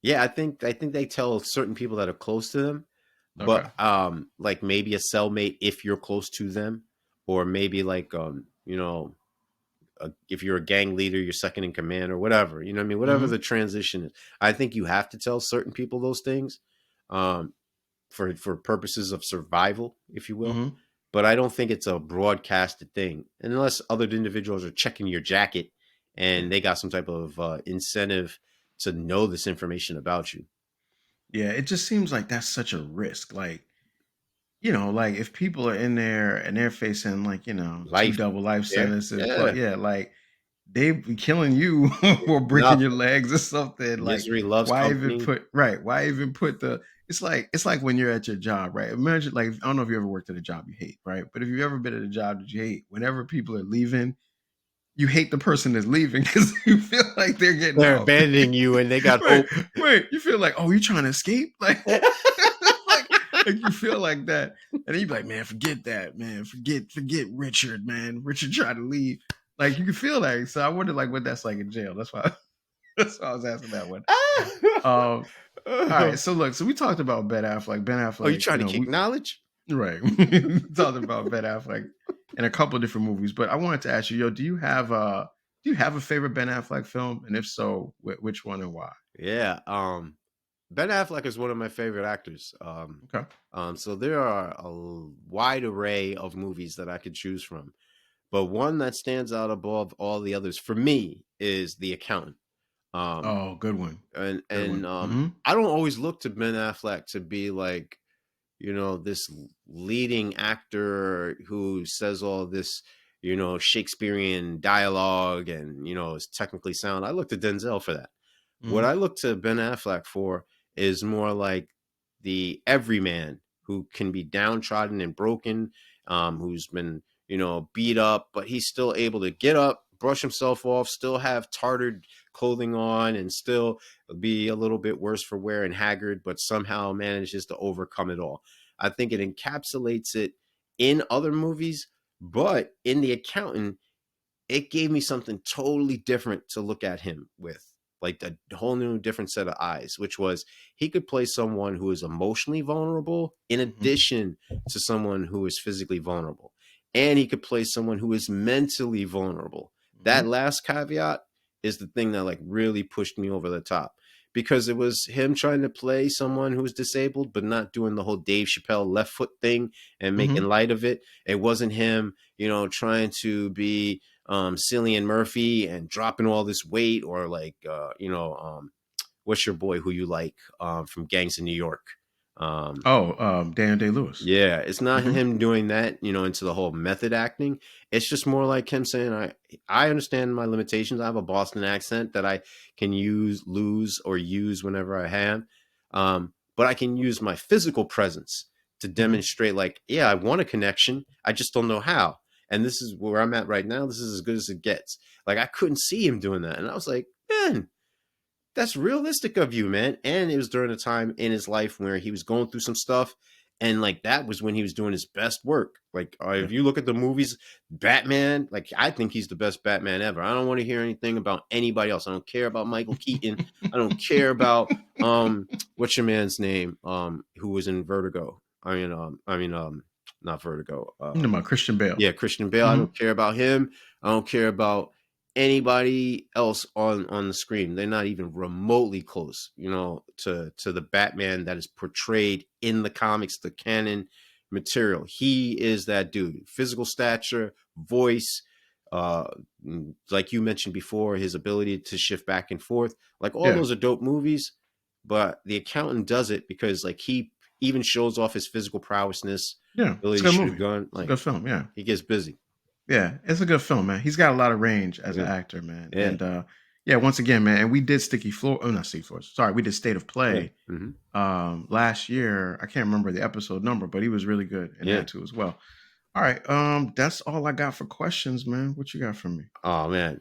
Yeah, I think they tell certain people that are close to them, Okay. but like maybe a cellmate if you're close to them, or maybe like if you're a gang leader, you're second in command or whatever. You know what I mean? Whatever Hmm. the transition is. I think you have to tell certain people those things um for purposes of survival, if you will. Hmm. But I don't think it's a broadcasted thing unless other individuals are checking your jacket Yeah. and they got some type of incentive to know this information about you. Yeah. It just seems like that's such a risk. Like, like if people are in there and they're facing like, two Life double life there. sentences, Yeah. but yeah, like they be killing you or breaking your Nothing. legs or something. Like, Misery loves why even company. put right? Why even put the? It's like when you're at your job, right? Imagine like I don't know if you ever worked at a job you hate, right? But if you've ever been at a job that you hate, whenever people are leaving, you hate the person that's leaving because you feel like they're getting They're out. abandoning you, and they got Right, hope. right. You feel like, oh, you trying to escape? Like, like you feel like that. And then you be like, man, forget that, man. Forget Richard, man. Richard tried to leave. Like you can feel that. So I wonder like what that's like in jail. That's why that's why I was asking that one. All right. So look, so we talked about Ben Affleck. Ben Oh, you Affleck, trying to kick we knowledge? right. We talked about Ben Affleck in a couple different movies, but I wanted to ask you, do you have a favorite Ben Affleck film? And if so, which one and why? Yeah. Ben Affleck is one of my favorite actors. Okay. So there are a wide array of movies that I could choose from, but one that stands out above all the others for me is The Accountant. Um, Oh, good one. and Good and one. um, Mm-hmm. I don't always look to Ben Affleck to be like, this leading actor who says all this, Shakespearean dialogue and is technically sound. I look to Denzel for that. What Mm-hmm. I look to Ben Affleck for is more like the everyman who can be downtrodden and broken, who's been, beat up, but he's still able to get up, brush himself off, still have tarted clothing on, and still be a little bit worse for wear and haggard, but somehow manages to overcome it all. I think it encapsulates it in other movies, but in The Accountant, it gave me something totally different to look at him with, like a whole new different set of eyes, which was he could play someone who is emotionally vulnerable in Mm-hmm. addition to someone who is physically vulnerable, and he could play someone who is mentally vulnerable. Mm-hmm. That last caveat is the thing that like really pushed me over the top, because it was him trying to play someone who was disabled but not doing the whole Dave Chappelle left foot thing and making Mm-hmm. light of it. It wasn't him trying to be Cillian Murphy and dropping all this weight, or like what's your boy who you like from Gangs of New York? Oh, Daniel Day-Lewis. Yeah, it's not Mm-hmm. him doing that, into the whole method acting. It's just more like him saying, I understand my limitations. I have a Boston accent that I can lose or use whenever I have. But I can use my physical presence to Mm-hmm. demonstrate like, yeah, I want a connection. I just don't know how. And this is where I'm at right now. This is as good as it gets. Like I couldn't see him doing that. And I was like, man, that's realistic of you, man. And it was during a time in his life where he was going through some stuff. And like that was when he was doing his best work. Like Yeah. if you look at the movies, Batman, like I think he's the best Batman ever. I don't want to hear anything about anybody else. I don't care about Michael Keaton. I don't care about what's your man's name? Who was in Vertigo. Not Vertigo. You know about Christian Bale. Yeah, Christian Bale. I Mm-hmm. don't care about him. I don't care about anybody else on the screen. They're not even remotely close, to the Batman that is portrayed in the comics, the canon material. He is that dude. Physical stature, voice, uh, like you mentioned before, his ability to shift back and forth. Like all Yeah. those are dope movies, but The Accountant does it because like he even shows off his physical prowessness, Yeah. It's ability a to good shoot a movie. gun. It's a Like good film. Yeah. he gets busy. Yeah. It's a good film, man. He's got a lot of range as an Yeah. actor, man. Yeah. And yeah, once again, man, and we did Sticky Floor. Oh, not Sticky Floors. Sorry, we did State of Yeah. Play Mm-hmm. last year. I can't remember the episode number, but he was really good in Yeah. that too as well. All right. That's all I got for questions, man. What you got for me? Oh man.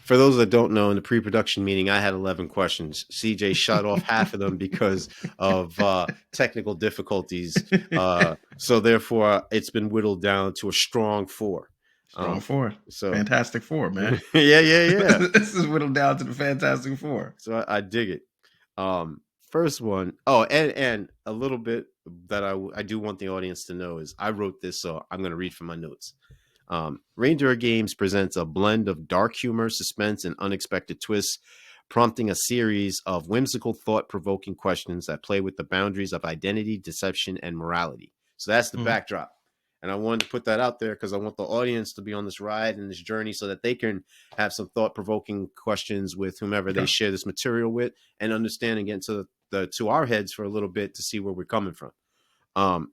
For those that don't know, in the pre-production meeting, I had 11 questions. CJ shut off half of them because of technical difficulties. So therefore, it's been whittled down to a strong 4. Strong four. So Fantastic Four, man. yeah. This is whittled down to the Fantastic Four. So I dig it. First one. Oh, and a little bit that I do want the audience to know is I wrote this, so I'm going to read from my notes. Reindeer Games presents a blend of dark humor, suspense, and unexpected twists, prompting a series of whimsical, thought-provoking questions that play with the boundaries of identity, deception, and morality. So that's the backdrop. And I wanted to put that out there because I want the audience to be on this ride and this journey so that they can have some thought-provoking questions with whomever they share this material with, and understand and get to our heads for a little bit to see where we're coming from.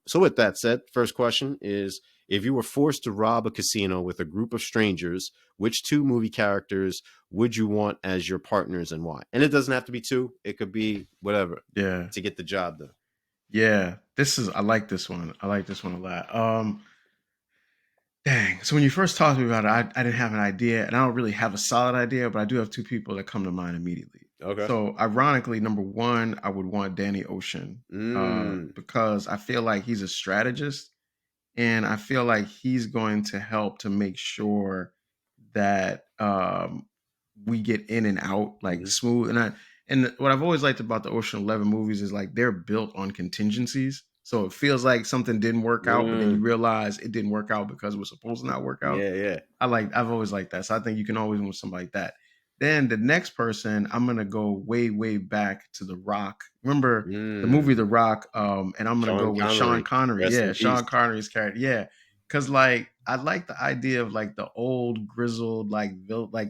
So with that said, first question is If you were forced to rob a casino with a group of strangers, which 2 movie characters would you want as your partners and why? And it doesn't have to be 2. It could be whatever Yeah. to get the job done. Yeah. I like this one. I like this one a lot. Dang. So when you first talked to me about it, I didn't have an idea, and I don't really have a solid idea, but I do have 2 people that come to mind immediately. Okay. So ironically, number 1, I would want Danny Ocean because I feel like he's a strategist, and I feel like he's going to help to make sure that we get in and out like smooth. And what I've always liked about the Ocean 11 movies is like they're built on contingencies. So it feels like something didn't work out, but then you realize it didn't work out because it was supposed to not work out. Yeah. I've always liked that. So I think you can always want somebody like that. Then the next person, I'm gonna go way, way back to The Rock. Remember the movie The Rock? And I'm gonna go with Sean Connery. Yeah, Sean Connery's character. Yeah. Cause like I like the idea of like the old grizzled, like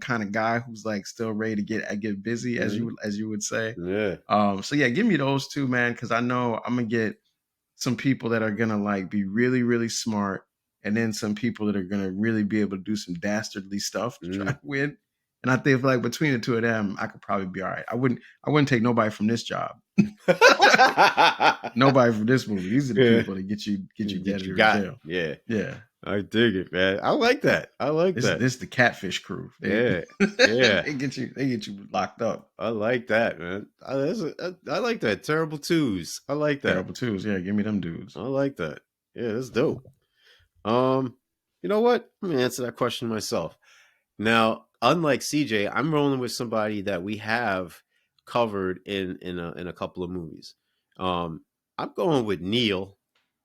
kind of guy who's like still ready to get busy, as you would say. Yeah. So yeah, give me those 2, man, because I know I'm gonna get some people that are gonna like be really, really smart, and then some people that are gonna really be able to do some dastardly stuff to try to win. And I think like between the 2 of them, I could probably be all right. I wouldn't take nobody from this job. Nobody from this movie. These are the people that get you out of jail. Yeah. Yeah. I dig it, man. I like that. This is the catfish crew. Yeah. They get you locked up. I like that, man. I like that. Terrible twos. I like that. Terrible twos. Yeah, give me them dudes. I like that. Yeah, that's dope. You know what? Let me answer that question myself. Now, unlike CJ, I'm rolling with somebody that we have covered in a couple of movies. I'm going with Neil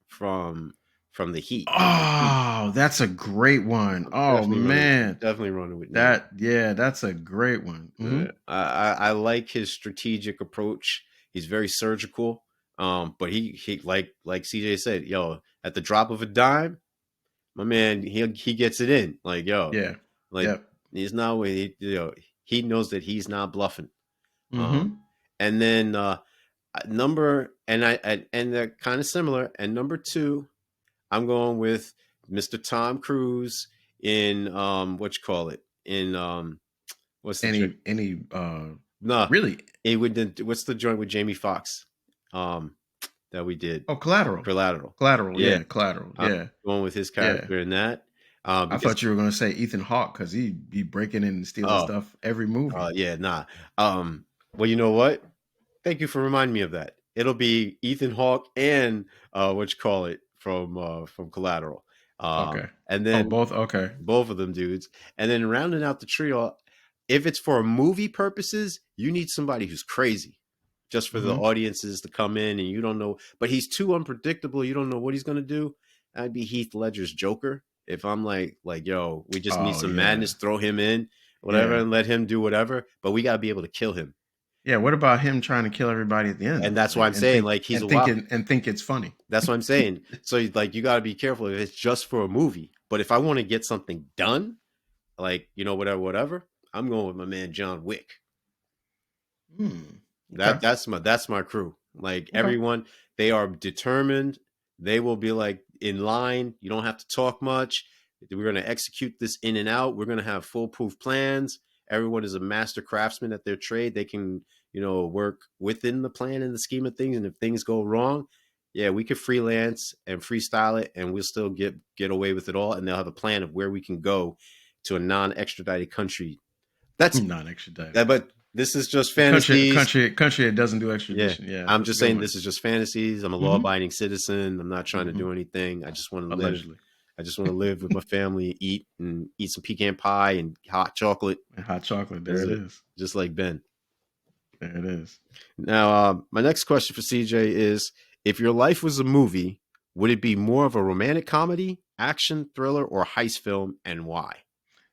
from the Heat. Oh, that's a great one. Oh man, definitely running with Neil. Yeah, that's a great one. Mm-hmm. I like his strategic approach. He's very surgical. But he like CJ said, yo, at the drop of a dime, my man, he gets it in. Like, yo, yeah, like he's not he knows that he's not bluffing. Mm-hmm. And then they're kind of similar. And number 2, I'm going with Mr. Tom Cruise in what's the what's the joint with Jamie Foxx that we did? Oh, Collateral. Yeah, Collateral. Yeah, going with his character in that. I thought you were going to say Ethan Hawke because he be breaking in and stealing stuff every movie. Well, you know what? Thank you for reminding me of that. It'll be Ethan Hawke and from Collateral. Okay. And then both of them dudes. And then rounding out the trio, if it's for movie purposes, you need somebody who's crazy, just for the audiences to come in and you don't know. But he's too unpredictable. You don't know what he's going to do. That'd be Heath Ledger's Joker. If I'm like, yo, we just need some madness, throw him in, whatever, and let him do whatever. But we got to be able to kill him. Yeah, what about him trying to kill everybody at the end? And that's why I'm saying, he's and think it's funny. That's what I'm saying. So, you got to be careful if it's just for a movie. But if I want to get something done, whatever, I'm going with my man John Wick. That's my crew. Everyone, they are determined. They will be in line. You don't have to talk much. We're going to execute this in and out. We're going to have foolproof plans. Everyone is a master craftsman at their trade. They can, work within the plan and the scheme of things. And if things go wrong, yeah, we could freelance and freestyle it, and we'll still get away with it all. And they'll have a plan of where we can go to a non-extradited country. That's non-extradited. But this is just fantasies. Country that doesn't do extradition. Yeah, I'm just saying this is just fantasies. I'm a law-abiding citizen. I'm not trying to do anything. I just want to live. I just want to live with my family, eat some pecan pie and hot chocolate. There it is. Just like Ben. There it is. Now, my next question for CJ is, if your life was a movie, would it be more of a romantic comedy, action, thriller, or heist film, and why?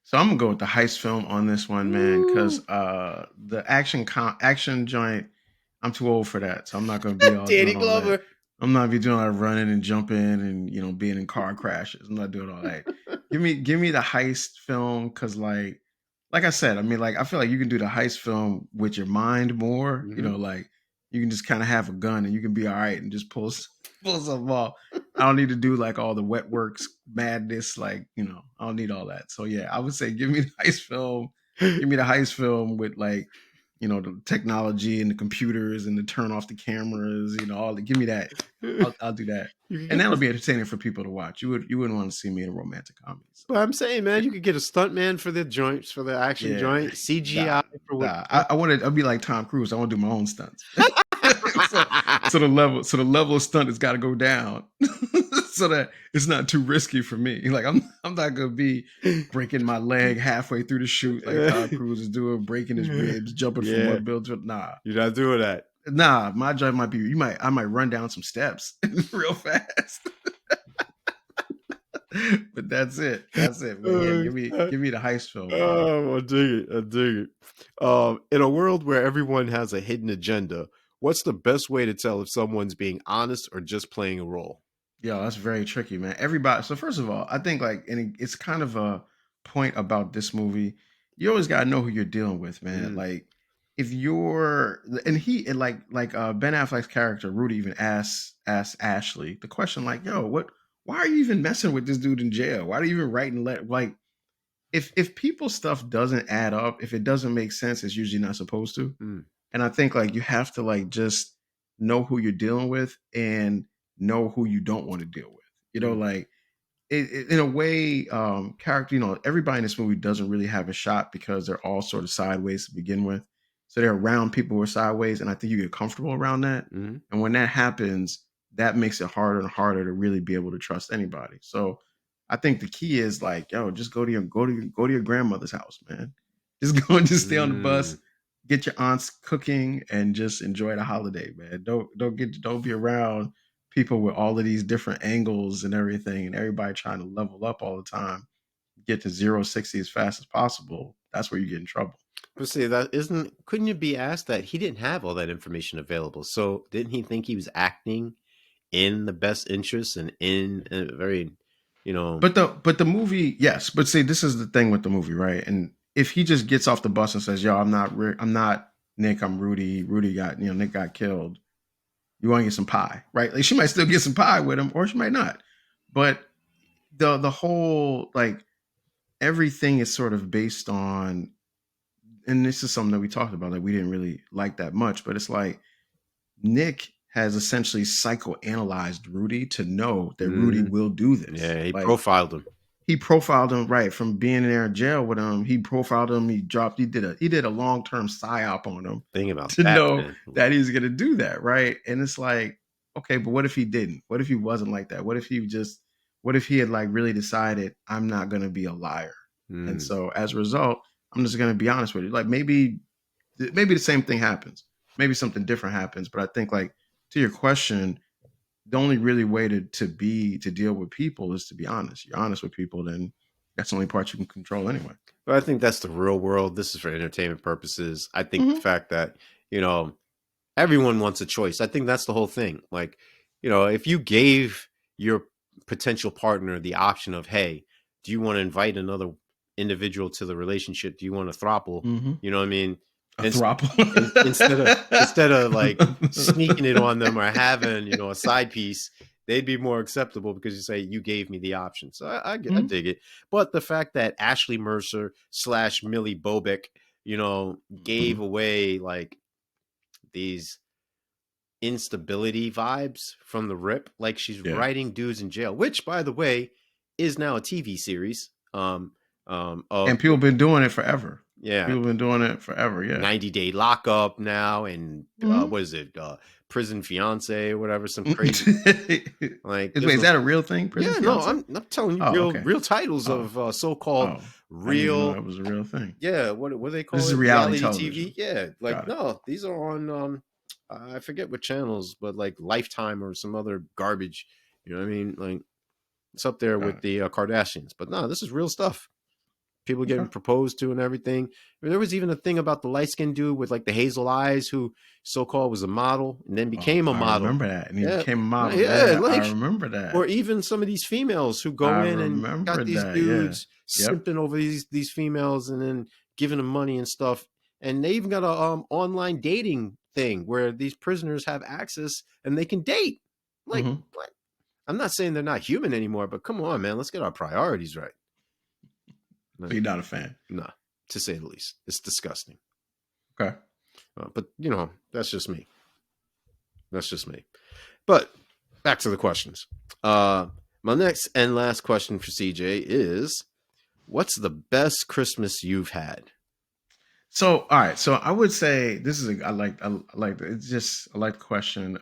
So I'm going to go with the heist film on this one, man, because the action joint, I'm too old for that. So I'm not going to be all Danny Glover. I'm not be doing all that running and jumping and being in car crashes. I'm not doing all that. give me the heist film because like I said, I mean I feel like you can do the heist film with your mind more. You can just kind of have a gun and you can be all right and just pull something off. I don't need to do like all the wet works madness. Like, I don't need all that. So yeah, I would say give me the heist film. Give me the heist film with like, the technology and the computers and the turn off the cameras, give me that. I'll do that. And that'll be entertaining for people to watch. You wouldn't want to see me in a romantic comedy. So. But I'm saying, man, you could get a stuntman for the joints, for the action joint, CGI for what. I'd be like Tom Cruise. I want to do my own stunts. so the level of stunt has got to go down so that it's not too risky for me. Like I'm not gonna be breaking my leg halfway through the shoot like Tom Cruise is doing, breaking his ribs, jumping from one building to nah. You're not doing that. Nah, my job might be I might run down some steps real fast. But that's it. But yeah, give me the heist film. Oh, I dig it. In a world where everyone has a hidden agenda, what's the best way to tell if someone's being honest or just playing a role? Yeah, that's very tricky, man. Everybody. So first of all, I think and it's kind of a point about this movie. You always gotta know who you're dealing with, man. Like if you're Ben Affleck's character Rudy even asks Ashley the question like, "Yo, why are you even messing with this dude in jail? Why are you even writing like?" If people's stuff doesn't add up, if it doesn't make sense, it's usually not supposed to. And I think like you have to like just know who you're dealing with and know who you don't want to deal with. Like in a way, character, everybody in this movie doesn't really have a shot because they're all sort of sideways to begin with. So they're around people who are sideways, and I think you get comfortable around that. And when that happens, that makes it harder and harder to really be able to trust anybody. So I think the key is like, yo, just go to your grandmother's house, man. Just go and just stay on the bus, get your aunt's cooking, and just enjoy the holiday, man. Don't be around people with all of these different angles and everything, and everybody trying to level up all the time, get to 0-60 as fast as possible. That's where you get in trouble. But see, couldn't you be asked that he didn't have all that information available? So didn't he think he was acting in the best interest and in a very, But the movie, yes. But see, this is the thing with the movie, right? And if he just gets off the bus and says, "Yo, I'm not Nick, I'm Rudy. Nick got killed. You want to get some pie, right?" Like she might still get some pie with him, or she might not. But the whole like everything is sort of based on, and this is something that we talked about that we didn't really like that much, but it's like Nick has essentially psychoanalyzed Rudy to know that Rudy will do this. Yeah, he profiled him. He profiled him right from being there in jail with him. He profiled him. He did a long-term psyop on him. Think about to know that he's gonna do that, right? And it's like, okay, but what if he didn't? What if he wasn't like that? What if he had like really decided I'm not gonna be a liar? And so as a result, I'm just gonna be honest with you. Like maybe the same thing happens. Maybe something different happens. But I think like to your question, the only really way to deal with people is to be honest. You're honest with people, then that's the only part you can control anyway. But I think that's the real world. This is for entertainment purposes. I think the fact that, everyone wants a choice. I think that's the whole thing. Like, if you gave your potential partner the option of, hey, do you want to invite another individual to the relationship? Do you want a throuple? You know what I mean? Instead of like sneaking it on them or having a side piece, they'd be more acceptable because you say you gave me the option. So I dig it. But the fact that Ashley Mercer / Millie Bobek, gave away like these instability vibes from the rip, like she's writing dudes in jail, which by the way is now a TV series. And people have been doing it forever. Yeah. People have been doing it forever. Yeah. 90-day lockup now. And what is it? Prison fiance or whatever. Some crazy. Like, is that a real thing? Prison fiance? No, I'm telling you real titles of so-called real. That was a real thing. Yeah. What do they call it? This is reality television. TV. Yeah. Like, no, these are on, I forget what channels, but like Lifetime or some other garbage. You know what I mean? Like, it's up there with the Kardashians. But no, this is real stuff. People getting proposed to and everything. There was even a thing about the light-skinned dude with like the hazel eyes who so-called was a model and then became a model. I remember that. And he became a model. Yeah, I remember that. Or even some of these females who go in and got these dudes simping over these females and then giving them money and stuff. And they even got a online dating thing where these prisoners have access and they can date. Like, what? I'm not saying they're not human anymore, but come on, man, let's get our priorities right. So you're not a fan? No, to say the least. It's disgusting. Okay. But, that's just me. That's just me. But back to the questions. My next and last question for CJ is, what's the best Christmas you've had? So, all right. So I would say this is I like it's just I like the question.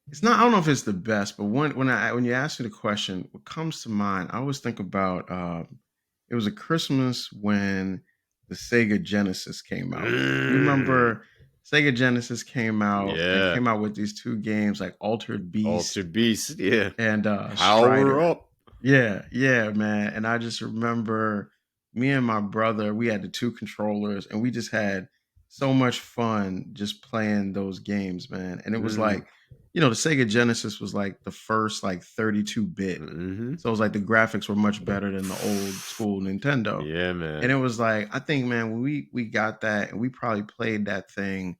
It's not. I don't know if it's the best, but when you ask me the question, what comes to mind, I always think about. It was a Christmas when the Sega Genesis came out. You remember Sega Genesis came out and Yeah. came out with these two games like Altered Beast, yeah, and Power Strider. Up. Yeah, man. And I just remember me and my brother, we had the two controllers and we just had so much fun just playing those games, man. And it was like, the Sega Genesis was like the first like 32-bit. So it was like the graphics were much better than the old school Nintendo. Yeah, man. And it was like, I think, man, when we got that and we probably played that thing,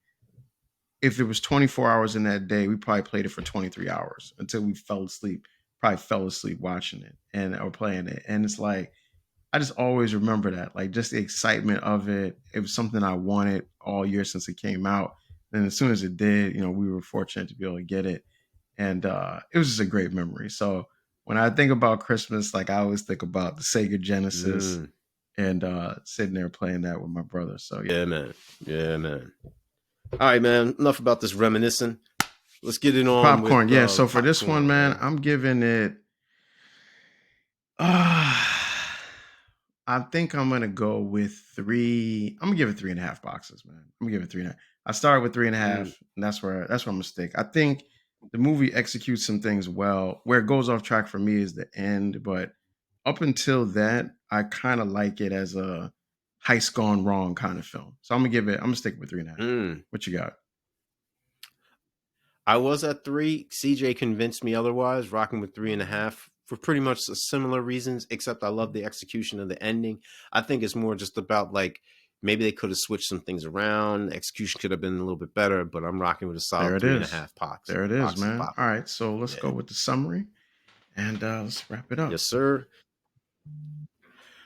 if it was 24 hours in that day, we probably played it for 23 hours until we fell asleep. Probably fell asleep watching it or playing it. And it's like, I just always remember that, like just the excitement of it. It was something I wanted all year since it came out. And as soon as it did, we were fortunate to be able to get it. And it was just a great memory. So when I think about Christmas, like I always think about the Sega Genesis and sitting there playing that with my brother. So yeah, man. Yeah, man. All right, man. Enough about this reminiscing. Let's get it on popcorn. with, So for this one, man, I'm giving it. I think I'm gonna go with 3. I'm gonna give it 3.5 boxes, man. I'm gonna give it 3.5. I started with 3.5, and that's where I'm gonna stick. I think the movie executes some things well. Where it goes off track for me is the end, but up until that, I kind of like it as a heist gone wrong kind of film. So I'm gonna stick with 3.5. What you got? I was at 3. CJ convinced me otherwise, rocking with 3.5 for pretty much similar reasons, except I love the execution of the ending. I think it's more just about like maybe they could have switched some things around. The execution could have been a little bit better, but I'm rocking with a solid 3.5 box. There it is, man. All right, so let's go with the summary and let's wrap it up. Yes, sir.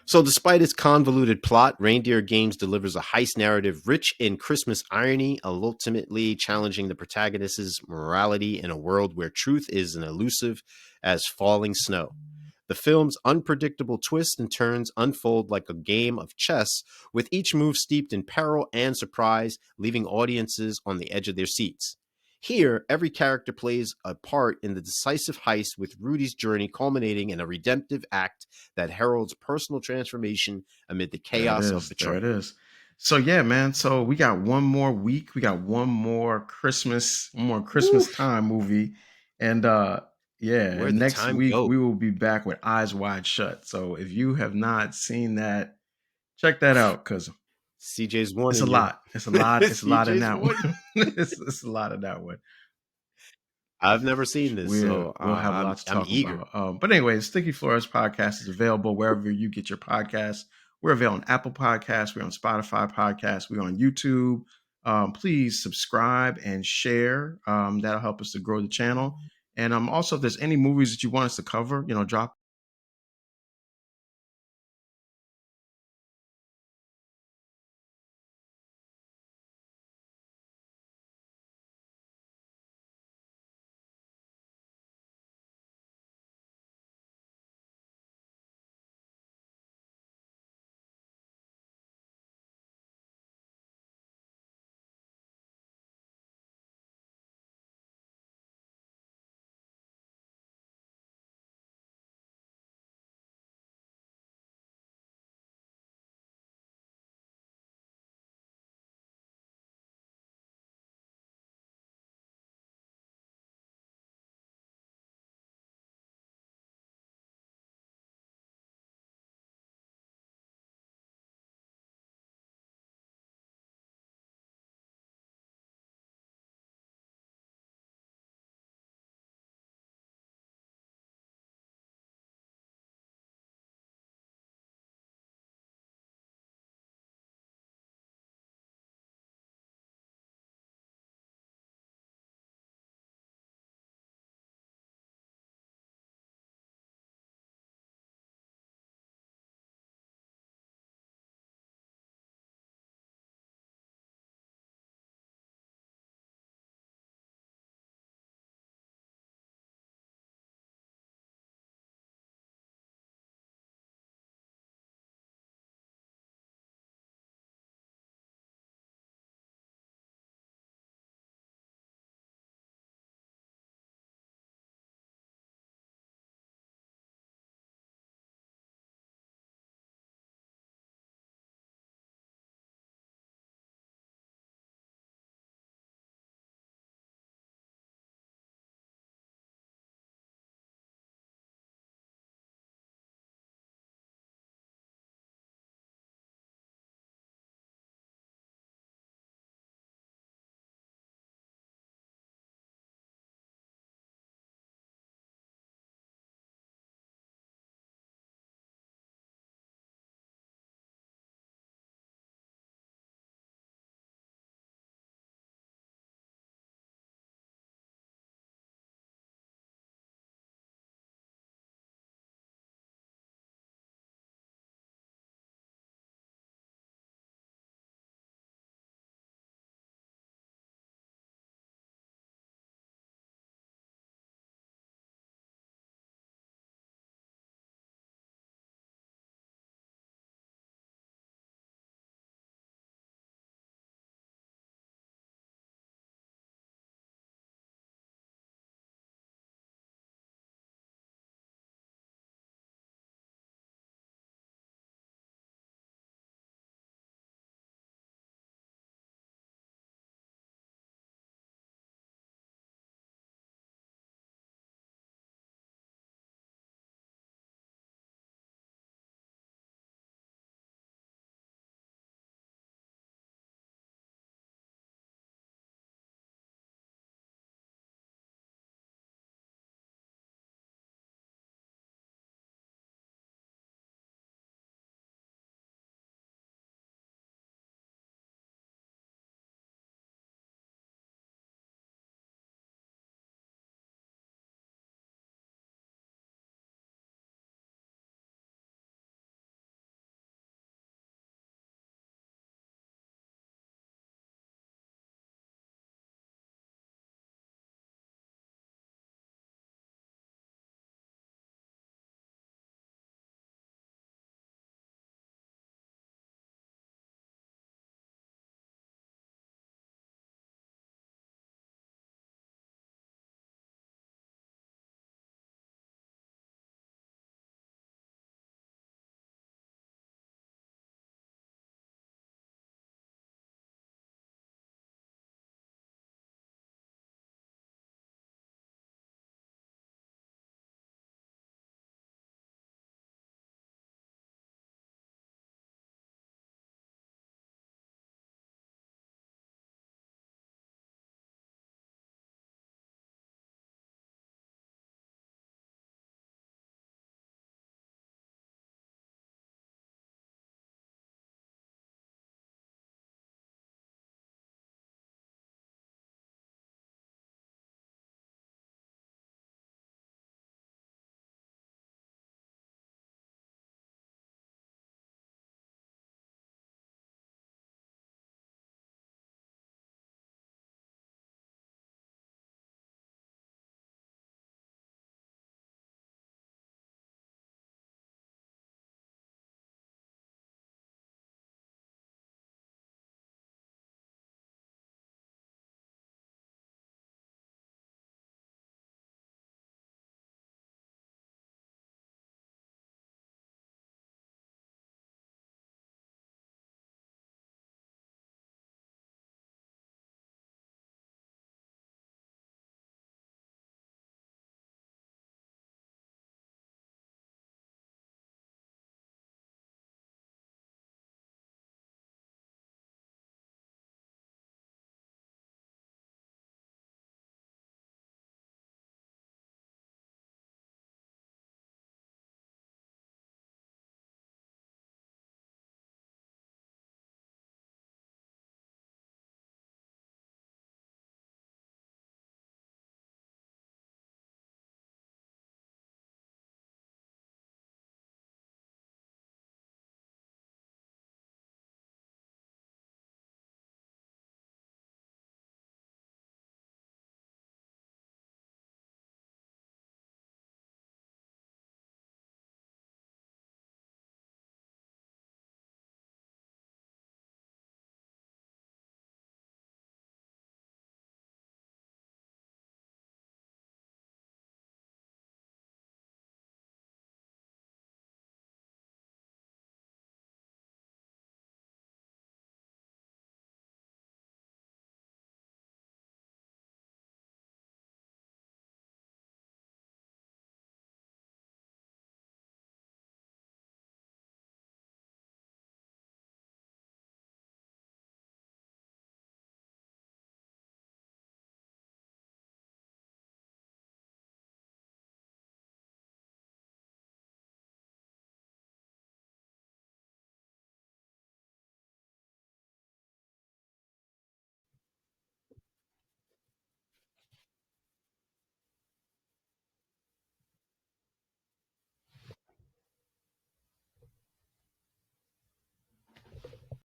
So despite its convoluted plot, Reindeer Games delivers a heist narrative rich in Christmas irony, ultimately challenging the protagonist's morality in a world where truth is as elusive as falling snow. The film's unpredictable twists and turns unfold like a game of chess, with each move steeped in peril and surprise, leaving audiences on the edge of their seats. Here, every character plays a part in the decisive heist, with Rudy's journey culminating in a redemptive act that heralds personal transformation amid the chaos of betrayal. There it is. So yeah, man. So we got one more week. We got one more Christmas time movie, and next week we will be back with Eyes Wide Shut. So if you have not seen that, check that out because CJ's one. It's a lot. It's a lot. It's a lot in that one. It's a lot in that one. I've never seen this, so we'll have a lot to talk about. But anyway, Sticky Flores podcast is available wherever you get your podcasts. We're available on Apple Podcasts. We're on Spotify Podcasts. We're on YouTube. Please subscribe and share. That'll help us to grow the channel. And also, if there's any movies that you want us to cover, drop